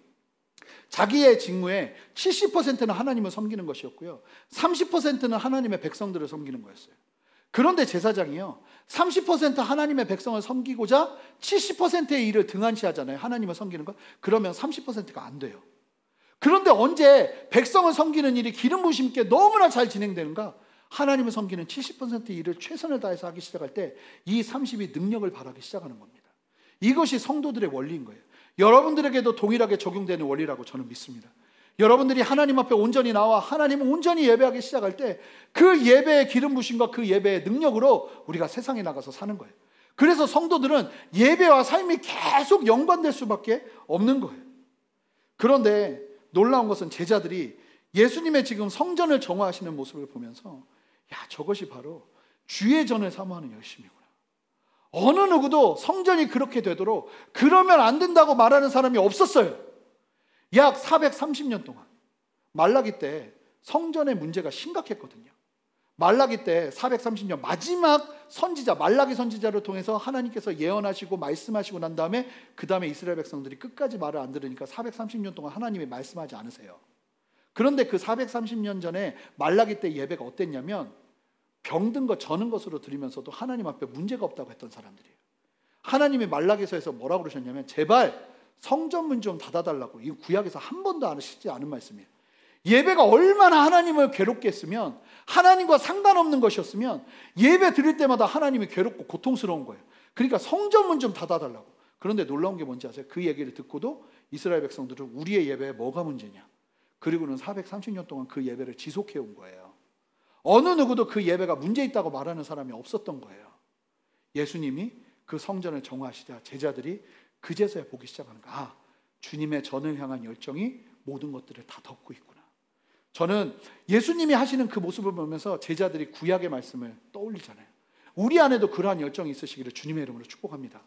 자기의 직무의 70%는 하나님을 섬기는 것이었고요, 30%는 하나님의 백성들을 섬기는 거였어요. 그런데 제사장이요, 30% 하나님의 백성을 섬기고자 70%의 일을 등한시하잖아요. 하나님을 섬기는 것. 그러면 30%가 안 돼요. 그런데 언제 백성을 섬기는 일이 기름 부으심 있게 너무나 잘 진행되는가? 하나님을 섬기는 70%의 일을 최선을 다해서 하기 시작할 때 이 30이 능력을 발하기 시작하는 겁니다. 이것이 성도들의 원리인 거예요. 여러분들에게도 동일하게 적용되는 원리라고 저는 믿습니다. 여러분들이 하나님 앞에 온전히 나와 하나님을 온전히 예배하기 시작할 때 그 예배의 기름 부심과 그 예배의 능력으로 우리가 세상에 나가서 사는 거예요. 그래서 성도들은 예배와 삶이 계속 연관될 수밖에 없는 거예요. 그런데 놀라운 것은 제자들이 예수님의 지금 성전을 정화하시는 모습을 보면서 야, 저것이 바로 주의 전을 사모하는 열심이구나. 어느 누구도 성전이 그렇게 되도록 그러면 안 된다고 말하는 사람이 없었어요. 약 430년 동안 말라기 때 성전의 문제가 심각했거든요. 말라기 때 430년 마지막 선지자 말라기 선지자를 통해서 하나님께서 예언하시고 말씀하시고 난 다음에 그 다음에 이스라엘 백성들이 끝까지 말을 안 들으니까 430년 동안 하나님이 말씀하지 않으세요. 그런데 그 430년 전에 말라기 때 예배가 어땠냐면 병든 것 저는 것으로 드리면서도 하나님 앞에 문제가 없다고 했던 사람들이에요. 하나님이 말라기서에서 뭐라고 그러셨냐면 제발 성전 문 좀 닫아달라고. 이 구약에서 한 번도 안 하시지 않은 말씀이에요. 예배가 얼마나 하나님을 괴롭게 했으면, 하나님과 상관없는 것이었으면 예배 드릴 때마다 하나님이 괴롭고 고통스러운 거예요. 그러니까 성전 문 좀 닫아달라고. 그런데 놀라운 게 뭔지 아세요? 그 얘기를 듣고도 이스라엘 백성들은 우리의 예배에 뭐가 문제냐, 그리고는 430년 동안 그 예배를 지속해 온 거예요. 어느 누구도 그 예배가 문제 있다고 말하는 사람이 없었던 거예요. 예수님이 그 성전을 정화하시자 제자들이 그제서야 보기 시작하는 거야. 아, 주님의 전을 향한 열정이 모든 것들을 다 덮고 있구나. 저는 예수님이 하시는 그 모습을 보면서 제자들이 구약의 말씀을 떠올리잖아요. 우리 안에도 그러한 열정이 있으시기를 주님의 이름으로 축복합니다.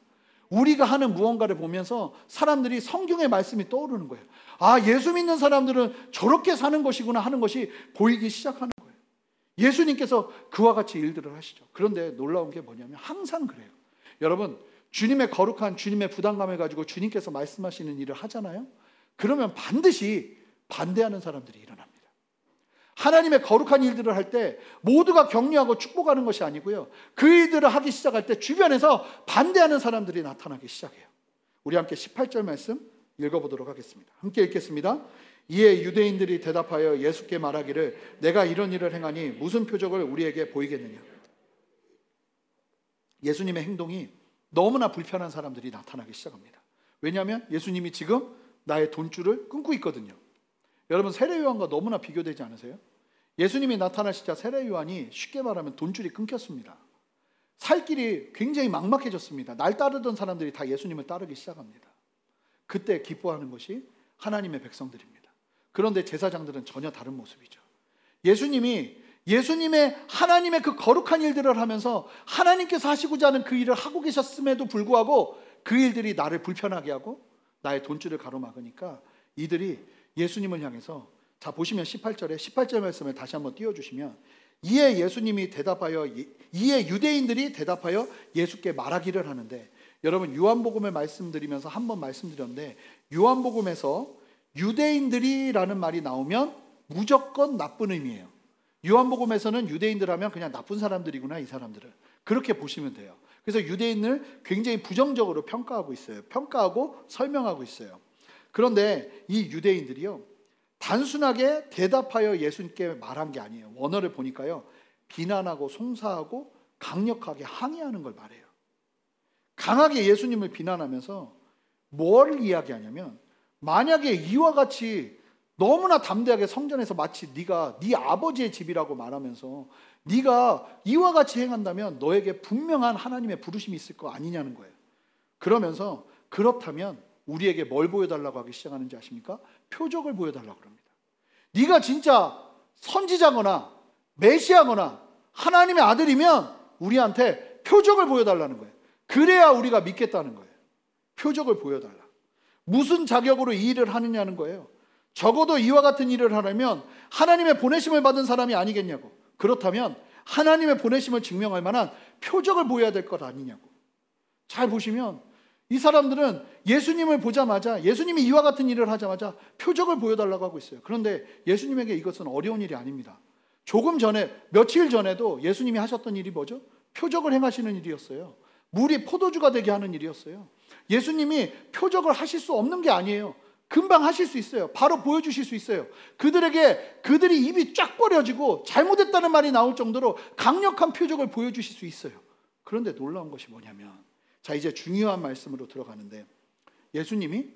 우리가 하는 무언가를 보면서 사람들이 성경의 말씀이 떠오르는 거예요. 아, 예수 믿는 사람들은 저렇게 사는 것이구나 하는 것이 보이기 시작하는 거예요. 예수님께서 그와 같이 일들을 하시죠. 그런데 놀라운 게 뭐냐면 항상 그래요. 여러분, 주님의 거룩한 주님의 부담감을 가지고 주님께서 말씀하시는 일을 하잖아요. 그러면 반드시 반대하는 사람들이 일어납니다. 하나님의 거룩한 일들을 할 때 모두가 격려하고 축복하는 것이 아니고요, 그 일들을 하기 시작할 때 주변에서 반대하는 사람들이 나타나기 시작해요. 우리 함께 18절 말씀 읽어보도록 하겠습니다. 함께 읽겠습니다. 이에 유대인들이 대답하여 예수께 말하기를 내가 이런 일을 행하니 무슨 표적을 우리에게 보이겠느냐. 예수님의 행동이 너무나 불편한 사람들이 나타나기 시작합니다. 왜냐하면 예수님이 지금 나의 돈줄을 끊고 있거든요. 여러분, 세례요한과 너무나 비교되지 않으세요? 예수님이 나타나시자 세례요한이 쉽게 말하면 돈줄이 끊겼습니다. 살 길이 굉장히 막막해졌습니다. 날 따르던 사람들이 다 예수님을 따르기 시작합니다. 그때 기뻐하는 것이 하나님의 백성들입니다. 그런데 제사장들은 전혀 다른 모습이죠. 예수님의 하나님의 그 거룩한 일들을 하면서 하나님께서 하시고자 하는 그 일을 하고 계셨음에도 불구하고 그 일들이 나를 불편하게 하고 나의 돈줄을 가로막으니까 이들이 예수님을 향해서, 자 보시면 18절 말씀을 다시 한번 띄워주시면, 이에 유대인들이 대답하여 예수께 말하기를 하는데, 여러분 요한복음을 말씀드리면서 한번 말씀드렸는데, 요한복음에서 유대인들이라는 말이 나오면 무조건 나쁜 의미예요. 요한복음에서는 유대인들 하면 그냥 나쁜 사람들이구나, 이 사람들은. 그렇게 보시면 돼요. 그래서 유대인을 굉장히 부정적으로 평가하고 있어요. 평가하고 설명하고 있어요. 그런데 이 유대인들이요, 단순하게 대답하여 예수님께 말한 게 아니에요. 원어를 보니까요, 비난하고 송사하고 강력하게 항의하는 걸 말해요. 강하게 예수님을 비난하면서 뭘 이야기하냐면, 만약에 이와 같이 너무나 담대하게 성전에서 마치 네가 네 아버지의 집이라고 말하면서 네가 이와 같이 행한다면 너에게 분명한 하나님의 부르심이 있을 거 아니냐는 거예요. 그러면서 그렇다면 우리에게 뭘 보여달라고 하기 시작하는지 아십니까? 표적을 보여달라고 합니다. 네가 진짜 선지자거나 메시아거나 하나님의 아들이면 우리한테 표적을 보여달라는 거예요. 그래야 우리가 믿겠다는 거예요. 표적을 보여달라. 무슨 자격으로 이 일을 하느냐는 거예요. 적어도 이와 같은 일을 하려면 하나님의 보내심을 받은 사람이 아니겠냐고. 그렇다면 하나님의 보내심을 증명할 만한 표적을 보여야 될 것 아니냐고. 잘 보시면 이 사람들은 예수님을 보자마자, 예수님이 이와 같은 일을 하자마자 표적을 보여달라고 하고 있어요. 그런데 예수님에게 이것은 어려운 일이 아닙니다. 조금 전에, 며칠 전에도 예수님이 하셨던 일이 뭐죠? 표적을 행하시는 일이었어요. 물이 포도주가 되게 하는 일이었어요. 예수님이 표적을 하실 수 없는 게 아니에요. 금방 하실 수 있어요. 바로 보여주실 수 있어요. 그들이 입이 쫙 벌어지고 잘못했다는 말이 나올 정도로 강력한 표적을 보여주실 수 있어요. 그런데 놀라운 것이 뭐냐면, 자, 이제 중요한 말씀으로 들어가는데, 예수님이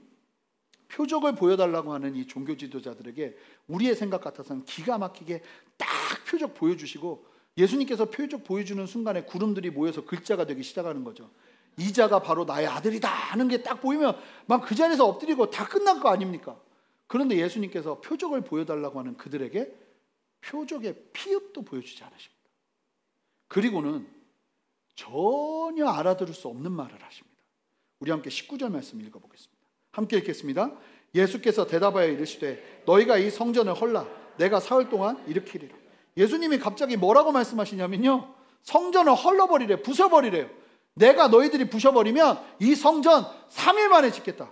표적을 보여달라고 하는 이 종교 지도자들에게 우리의 생각 같아서는 기가 막히게 딱 표적 보여주시고, 예수님께서 표적 보여주는 순간에 구름들이 모여서 글자가 되기 시작하는 거죠. 이 자가 바로 나의 아들이다 하는 게 딱 보이면 막 그 자리에서 엎드리고 다 끝난 거 아닙니까? 그런데 예수님께서 표적을 보여달라고 하는 그들에게 표적의 피읍도 보여주지 않으십니다. 그리고는 전혀 알아들을 수 없는 말을 하십니다. 우리 함께 19절 말씀 읽어보겠습니다. 함께 읽겠습니다. 예수께서 대답하여 이르시되 너희가 이 성전을 헐라 내가 사흘 동안 일으키리라. 예수님이 갑자기 뭐라고 말씀하시냐면요, 성전을 헐러버리래, 부숴버리래요. 내가 너희들이 부셔버리면 이 성전 3일 만에 짓겠다.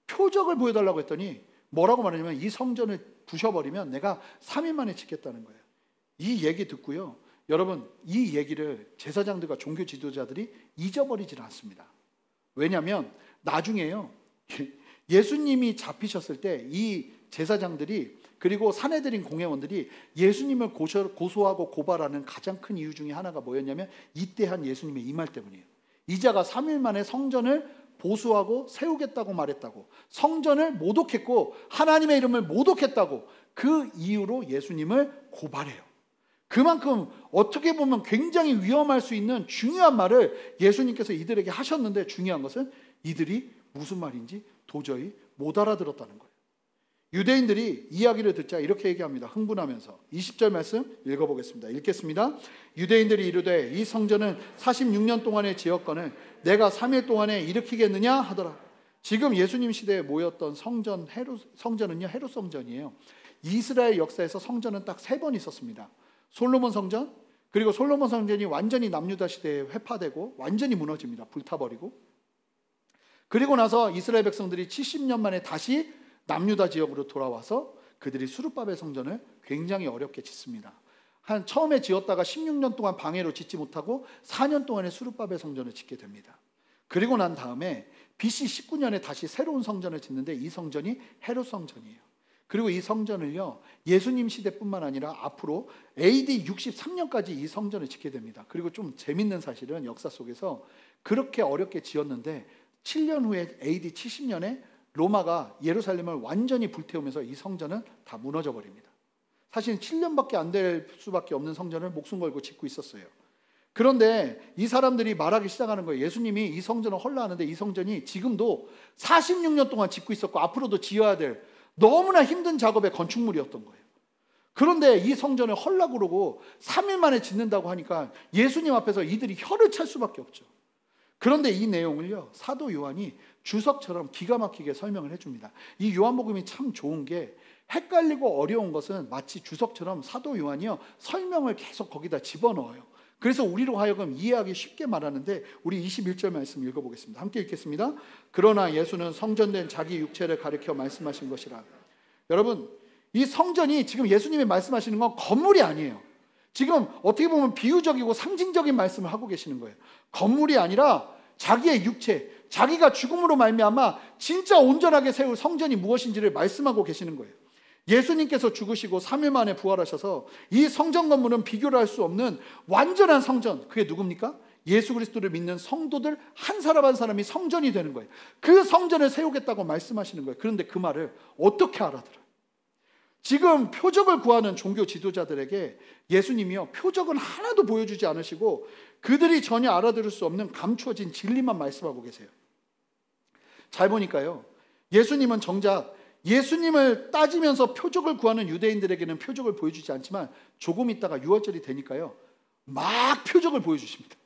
표적을 보여달라고 했더니 뭐라고 말하냐면 이 성전을 부셔버리면 내가 3일 만에 짓겠다는 거예요. 이 얘기 듣고요, 여러분, 이 얘기를 제사장들과 종교 지도자들이 잊어버리질 않습니다. 왜냐하면 나중에요, 예수님이 잡히셨을 때 이 제사장들이, 그리고 사내들인 공회원들이 예수님을 고소하고 고발하는 가장 큰 이유 중에 하나가 뭐였냐면 이때 한 예수님의 이 말 때문이에요. 이자가 3일 만에 성전을 보수하고 세우겠다고 말했다고, 성전을 모독했고 하나님의 이름을 모독했다고, 그 이유로 예수님을 고발해요. 그만큼 어떻게 보면 굉장히 위험할 수 있는 중요한 말을 예수님께서 이들에게 하셨는데, 중요한 것은 이들이 무슨 말인지 도저히 못 알아들었다는 거예요. 유대인들이 이야기를 듣자 이렇게 얘기합니다. 흥분하면서 20절 말씀 읽어보겠습니다. 읽겠습니다. 유대인들이 이르되 이 성전은 46년 동안의 지었거늘 내가 3일 동안에 일으키겠느냐 하더라. 지금 예수님 시대에 모였던 성전은요, 헤롯 성전이에요. 이스라엘 역사에서 성전은 딱 3번 있었습니다. 솔로몬 성전, 그리고 솔로몬 성전이 완전히 남유다 시대에 회파되고 완전히 무너집니다. 불타버리고. 그리고 나서 이스라엘 백성들이 70년 만에 다시 남유다 지역으로 돌아와서 그들이 수르바벨 성전을 굉장히 어렵게 짓습니다. 처음에 지었다가 16년 동안 방해로 짓지 못하고 4년 동안에 수르바벨 성전을 짓게 됩니다. 그리고 난 다음에 BC 19년에 다시 새로운 성전을 짓는데 이 성전이 헤롯 성전이에요. 그리고 이 성전을요, 예수님 시대뿐만 아니라 앞으로 AD 63년까지 이 성전을 짓게 됩니다. 그리고 좀 재밌는 사실은 역사 속에서 그렇게 어렵게 지었는데 7년 후에 AD 70년에 로마가 예루살렘을 완전히 불태우면서 이 성전은 다 무너져 버립니다. 사실 7년밖에 안 될 수밖에 없는 성전을 목숨 걸고 짓고 있었어요. 그런데 이 사람들이 말하기 시작하는 거예요. 예수님이 이 성전을 헐라 하는데 이 성전이 지금도 46년 동안 짓고 있었고 앞으로도 지어야 될 너무나 힘든 작업의 건축물이었던 거예요. 그런데 이 성전을 헐라고 그러고 3일 만에 짓는다고 하니까 예수님 앞에서 이들이 혀를 찰 수밖에 없죠. 그런데 이 내용을요, 사도 요한이 주석처럼 기가 막히게 설명을 해줍니다. 이 요한복음이 참 좋은 게 헷갈리고 어려운 것은 마치 주석처럼 사도 요한이요, 설명을 계속 거기다 집어넣어요. 그래서 우리로 하여금 이해하기 쉽게 말하는데, 우리 21절 말씀 읽어보겠습니다. 함께 읽겠습니다. 그러나 예수는 성전된 자기 육체를 가리켜 말씀하신 것이라. 여러분, 이 성전이 지금 예수님이 말씀하시는 건 건물이 아니에요. 지금 어떻게 보면 비유적이고 상징적인 말씀을 하고 계시는 거예요. 건물이 아니라 자기의 육체, 자기가 죽음으로 말미암아 진짜 온전하게 세울 성전이 무엇인지를 말씀하고 계시는 거예요. 예수님께서 죽으시고 3일 만에 부활하셔서 이 성전 건물은 비교를 할 수 없는 완전한 성전, 그게 누굽니까? 예수 그리스도를 믿는 성도들 한 사람 한 사람이 성전이 되는 거예요. 그 성전을 세우겠다고 말씀하시는 거예요. 그런데 그 말을 어떻게 알아들어요? 지금 표적을 구하는 종교 지도자들에게 예수님이요, 표적은 하나도 보여주지 않으시고 그들이 전혀 알아들을 수 없는 감추어진 진리만 말씀하고 계세요. 잘 보니까요, 예수님은 정작 예수님을 따지면서 표적을 구하는 유대인들에게는 표적을 보여주지 않지만 조금 있다가 유월절이 되니까요, 막 표적을 보여주십니다.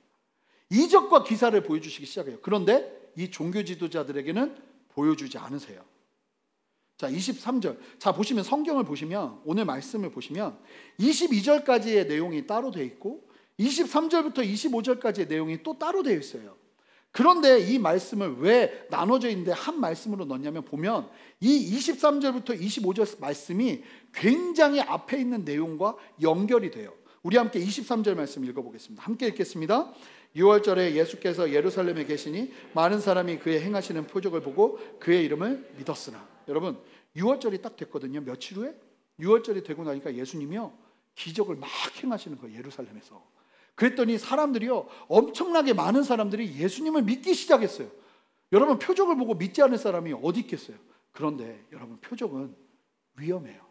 이적과 기사를 보여주시기 시작해요. 그런데 이 종교 지도자들에게는 보여주지 않으세요. 자, 23절. 자, 보시면 성경을 보시면, 오늘 말씀을 보시면 22절까지의 내용이 따로 되어 있고 23절부터 25절까지의 내용이 또 따로 되어 있어요. 그런데 이 말씀을 왜 나눠져 있는데 한 말씀으로 넣냐면, 보면 이 23절부터 25절 말씀이 굉장히 앞에 있는 내용과 연결이 돼요. 우리 함께 23절 말씀 읽어보겠습니다. 함께 읽겠습니다. 6월절에 예수께서 예루살렘에 계시니 많은 사람이 그의 행하시는 표적을 보고 그의 이름을 믿었으나. 여러분, 6월절이 딱 됐거든요. 며칠 후에 6월절이 되고 나니까 예수님이요, 기적을 막 행하시는 거예요, 예루살렘에서. 그랬더니 사람들이요, 엄청나게 많은 사람들이 예수님을 믿기 시작했어요. 여러분, 표적을 보고 믿지 않을 사람이 어디 있겠어요? 그런데 여러분, 표적은 위험해요.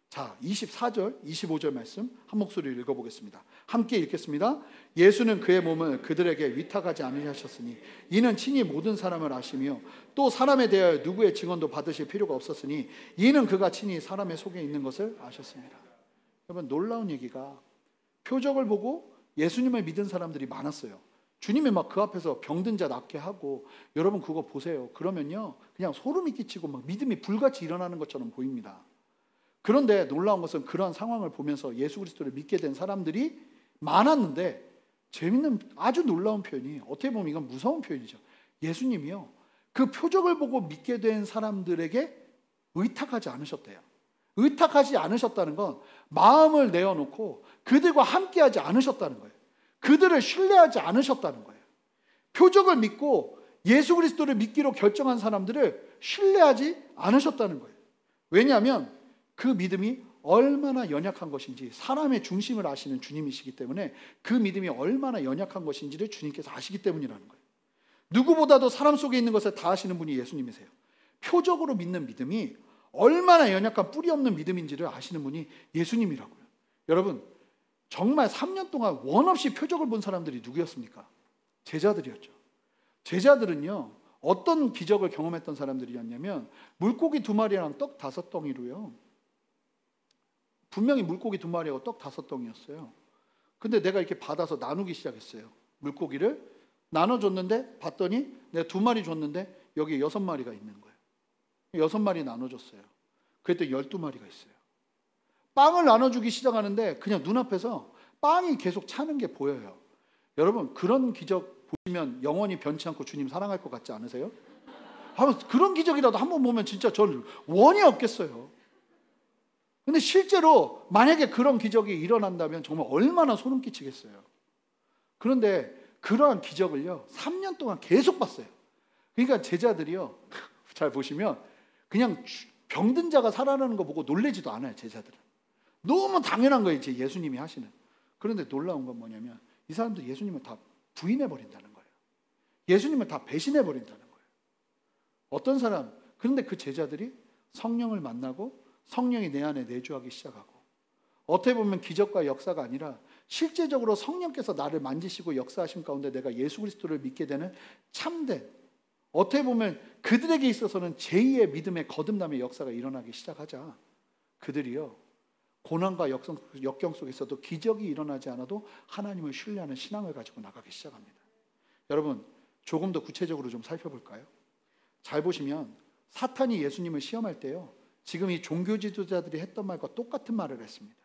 자, 24절, 25절 말씀 한 목소리로 읽어보겠습니다. 함께 읽겠습니다. 예수는 그의 몸을 그들에게 위탁하지 않으셨으니 이는 친히 모든 사람을 아시며 또 사람에 대하여 누구의 증언도 받으실 필요가 없었으니 이는 그가 친히 사람의 속에 있는 것을 아셨습니다. 여러분, 놀라운 얘기가, 표적을 보고 예수님을 믿은 사람들이 많았어요. 주님이 막 그 앞에서 병든 자 낫게 하고, 여러분 그거 보세요. 그러면요, 그냥 소름이 끼치고 막 믿음이 불같이 일어나는 것처럼 보입니다. 그런데 놀라운 것은 그러한 상황을 보면서 예수 그리스도를 믿게 된 사람들이 많았는데, 재밌는 아주 놀라운 표현이, 어떻게 보면 이건 무서운 표현이죠. 예수님이요, 그 표적을 보고 믿게 된 사람들에게 의탁하지 않으셨대요. 의탁하지 않으셨다는 건 마음을 내어놓고 그들과 함께하지 않으셨다는 거예요. 그들을 신뢰하지 않으셨다는 거예요. 표적을 믿고 예수 그리스도를 믿기로 결정한 사람들을 신뢰하지 않으셨다는 거예요. 왜냐하면 그 믿음이 얼마나 연약한 것인지, 사람의 중심을 아시는 주님이시기 때문에 그 믿음이 얼마나 연약한 것인지를 주님께서 아시기 때문이라는 거예요. 누구보다도 사람 속에 있는 것을 다 아시는 분이 예수님이세요. 표적으로 믿는 믿음이 얼마나 연약한 뿌리 없는 믿음인지를 아시는 분이 예수님이라고요. 여러분, 정말 3년 동안 원 없이 표적을 본 사람들이 누구였습니까? 제자들이었죠. 제자들은요, 어떤 기적을 경험했던 사람들이었냐면, 물고기 2마리랑 떡 5덩이로요, 분명히 물고기 2마리하고 떡 5덩이였어요. 근데 내가 이렇게 받아서 나누기 시작했어요. 물고기를 나눠줬는데 봤더니 내가 2마리 줬는데 여기 6마리가 있는 거예요. 6마리 나눠줬어요. 그랬더니 12마리가 있어요. 빵을 나눠주기 시작하는데 그냥 눈앞에서 빵이 계속 차는 게 보여요. 여러분, 그런 기적 보시면 영원히 변치 않고 주님 사랑할 것 같지 않으세요? 그런 기적이라도 한번 보면 진짜 저는 원이 없겠어요. 근데 실제로 만약에 그런 기적이 일어난다면 정말 얼마나 소름 끼치겠어요. 그런데 그러한 기적을요, 3년 동안 계속 봤어요. 그러니까 제자들이요, 잘 보시면 그냥 병든 자가 살아나는 거 보고 놀래지도 않아요. 제자들은 너무 당연한 거예요, 이제 예수님이 하시는. 그런데 놀라운 건 뭐냐면, 이 사람들 예수님을 다 부인해버린다는 거예요. 예수님을 다 배신해버린다는 거예요. 어떤 사람, 그런데 그 제자들이 성령을 만나고 성령이 내 안에 내주하기 시작하고, 어떻게 보면 기적과 역사가 아니라 실제적으로 성령께서 나를 만지시고 역사하심 가운데 내가 예수 그리스도를 믿게 되는 참된, 어떻게 보면 그들에게 있어서는 제2의 믿음의 거듭남의 역사가 일어나기 시작하자, 그들이요, 고난과 역경 속에서도 기적이 일어나지 않아도 하나님을 신뢰하는 신앙을 가지고 나가기 시작합니다. 여러분, 조금 더 구체적으로 좀 살펴볼까요? 잘 보시면 사탄이 예수님을 시험할 때요, 지금 이 종교 지도자들이 했던 말과 똑같은 말을 했습니다.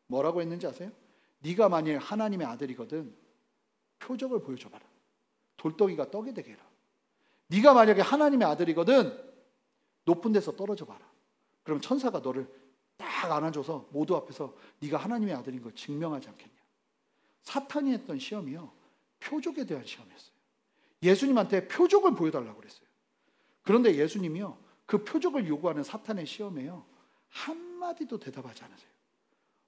뭐라고 했는지 아세요? 네가 만일 하나님의 아들이거든 표적을 보여줘봐라. 돌덩이가 떡이 되게 해라. 네가 만약에 하나님의 아들이거든 높은 데서 떨어져 봐라. 그럼 천사가 너를 딱 안아줘서 모두 앞에서 네가 하나님의 아들인 걸 증명하지 않겠냐. 사탄이 했던 시험이요, 표적에 대한 시험이었어요. 예수님한테 표적을 보여달라고 그랬어요. 그런데 예수님이요, 그 표적을 요구하는 사탄의 시험에요, 한마디도 대답하지 않으세요.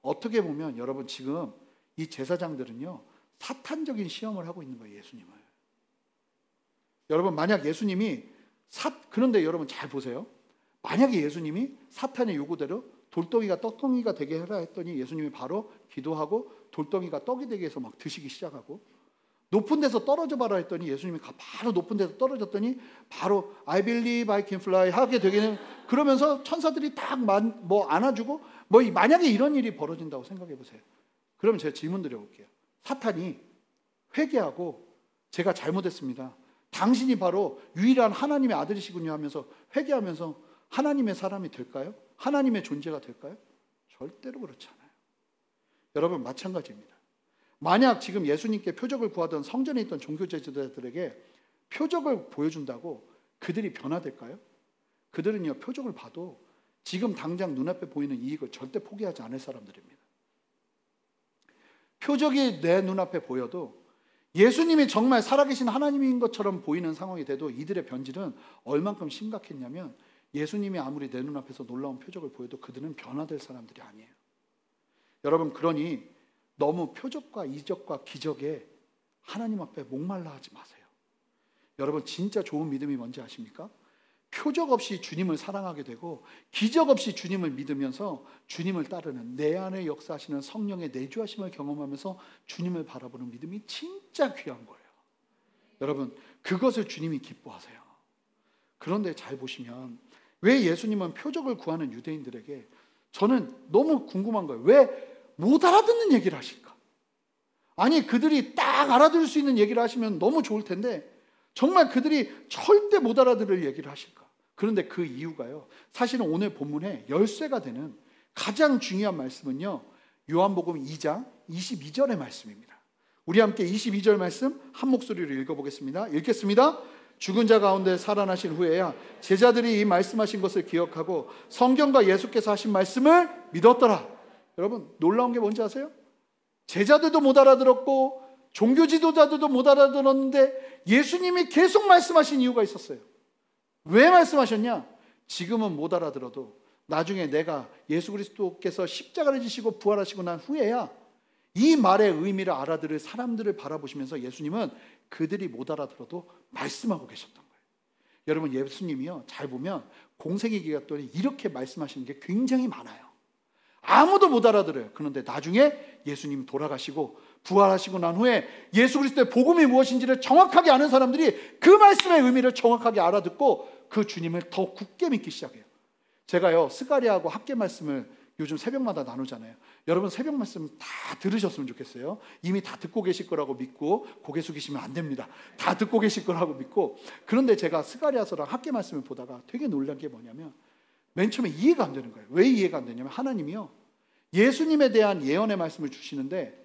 어떻게 보면 여러분, 지금 이 제사장들은요, 사탄적인 시험을 하고 있는 거예요, 예수님을. 여러분, 만약 예수님이 그런데 여러분 잘 보세요. 만약에 예수님이 사탄의 요구대로 돌덩이가 떡덩이가 되게 해라 했더니 예수님이 바로 기도하고 돌덩이가 떡이 되게 해서 막 드시기 시작하고, 높은 데서 떨어져 봐라 했더니 예수님이 바로 높은 데서 떨어졌더니 바로 I believe I can fly 하게 되기는, 그러면서 천사들이 딱 뭐 안아주고, 뭐 만약에 이런 일이 벌어진다고 생각해 보세요. 그러면 제가 질문 드려볼게요. 사탄이 회개하고 제가 잘못했습니다, 당신이 바로 유일한 하나님의 아들이시군요 하면서 회개하면서 하나님의 사람이 될까요? 하나님의 존재가 될까요? 절대로 그렇지 않아요. 여러분, 마찬가지입니다. 만약 지금 예수님께 표적을 구하던 성전에 있던 종교 지도자들에게 표적을 보여준다고 그들이 변화될까요? 그들은요, 표적을 봐도 지금 당장 눈앞에 보이는 이익을 절대 포기하지 않을 사람들입니다. 표적이 내 눈앞에 보여도 예수님이 정말 살아계신 하나님인 것처럼 보이는 상황이 돼도 이들의 변질은 얼만큼 심각했냐면, 예수님이 아무리 내 눈앞에서 놀라운 표적을 보여도 그들은 변화될 사람들이 아니에요. 여러분, 그러니 너무 표적과 이적과 기적에 하나님 앞에 목말라 하지 마세요. 여러분, 진짜 좋은 믿음이 뭔지 아십니까? 표적 없이 주님을 사랑하게 되고 기적 없이 주님을 믿으면서 주님을 따르는, 내 안에 역사하시는 성령의 내주하심을 경험하면서 주님을 바라보는 믿음이 진짜 귀한 거예요. 여러분, 그것을 주님이 기뻐하세요. 그런데 잘 보시면 왜 예수님은 표적을 구하는 유대인들에게, 저는 너무 궁금한 거예요. 왜 못 알아듣는 얘기를 하실까? 아니, 그들이 딱 알아들을 수 있는 얘기를 하시면 너무 좋을 텐데 정말 그들이 절대 못 알아들을 얘기를 하실까? 그런데 그 이유가요, 사실은 오늘 본문에 열쇠가 되는 가장 중요한 말씀은요, 요한복음 2장 22절의 말씀입니다. 우리 함께 22절 말씀 한 목소리로 읽어보겠습니다. 읽겠습니다. 죽은 자 가운데 살아나신 후에야 제자들이 이 말씀하신 것을 기억하고 성경과 예수께서 하신 말씀을 믿었더라. 여러분, 놀라운 게 뭔지 아세요? 제자들도 못 알아들었고 종교 지도자들도 못 알아들었는데 예수님이 계속 말씀하신 이유가 있었어요. 왜 말씀하셨냐? 지금은 못 알아들어도 나중에 내가 예수 그리스도께서 십자가를 지시고 부활하시고 난 후에야 이 말의 의미를 알아들을 사람들을 바라보시면서 예수님은 그들이 못 알아들어도 말씀하고 계셨던 거예요. 여러분, 예수님이요, 잘 보면 공생의 기간 동안 이렇게 말씀하시는 게 굉장히 많아요. 아무도 못 알아들어요. 그런데 나중에 예수님 돌아가시고 부활하시고 난 후에 예수 그리스도의 복음이 무엇인지를 정확하게 아는 사람들이 그 말씀의 의미를 정확하게 알아듣고 그 주님을 더 굳게 믿기 시작해요. 제가요, 스가랴하고 학계 말씀을 요즘 새벽마다 나누잖아요. 여러분, 새벽 말씀 다 들으셨으면 좋겠어요. 이미 다 듣고 계실 거라고 믿고 고개 숙이시면 안 됩니다. 다 듣고 계실 거라고 믿고. 그런데 제가 스가랴서랑 학계 말씀을 보다가 되게 놀란 게 뭐냐면, 맨 처음에 이해가 안 되는 거예요. 왜 이해가 안 되냐면, 하나님이요, 예수님에 대한 예언의 말씀을 주시는데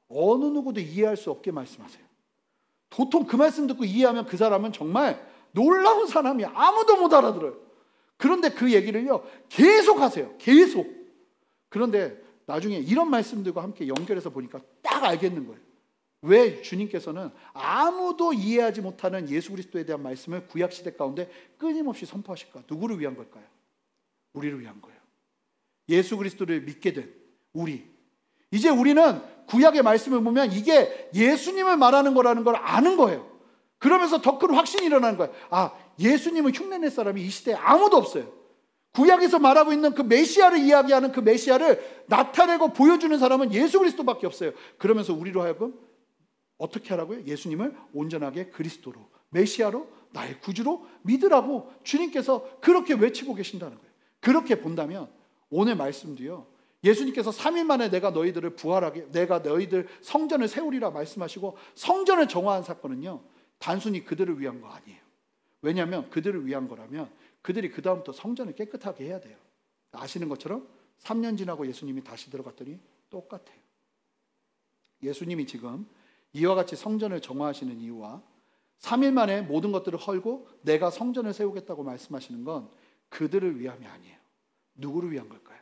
어느 누구도 이해할 수 없게 말씀하세요. 보통 그 말씀 듣고 이해하면 그 사람은 정말 놀라운 사람이 아무도 못 알아들어요. 그런데 그 얘기를요, 계속 하세요. 계속. 그런데 나중에 이런 말씀들과 함께 연결해서 보니까 딱 알겠는 거예요. 왜 주님께서는 아무도 이해하지 못하는 예수 그리스도에 대한 말씀을 구약시대 가운데 끊임없이 선포하실까? 누구를 위한 걸까요? 우리를 위한 거예요. 예수 그리스도를 믿게 된 우리. 이제 우리는 구약의 말씀을 보면 이게 예수님을 말하는 거라는 걸 아는 거예요. 그러면서 더 큰 확신이 일어나는 거예요. 아, 예수님을 흉내낼 사람이 이 시대에 아무도 없어요. 구약에서 말하고 있는 그 메시아를 이야기하는 그 메시아를 나타내고 보여주는 사람은 예수 그리스도밖에 없어요. 그러면서 우리로 하여금 어떻게 하라고요? 예수님을 온전하게 그리스도로, 메시아로, 나의 구주로 믿으라고 주님께서 그렇게 외치고 계신다는 거예요. 그렇게 본다면 오늘 말씀도요, 예수님께서 3일 만에 내가 너희들을 부활하게, 내가 너희들 성전을 세우리라 말씀하시고 성전을 정화한 사건은요, 단순히 그들을 위한 거 아니에요. 왜냐하면 그들을 위한 거라면 그들이 그 다음부터 성전을 깨끗하게 해야 돼요. 아시는 것처럼 3년 지나고 예수님이 다시 들어갔더니 똑같아요. 예수님이 지금 이와 같이 성전을 정화하시는 이유와 3일 만에 모든 것들을 헐고 내가 성전을 세우겠다고 말씀하시는 건 그들을 위함이 아니에요. 누구를 위한 걸까요?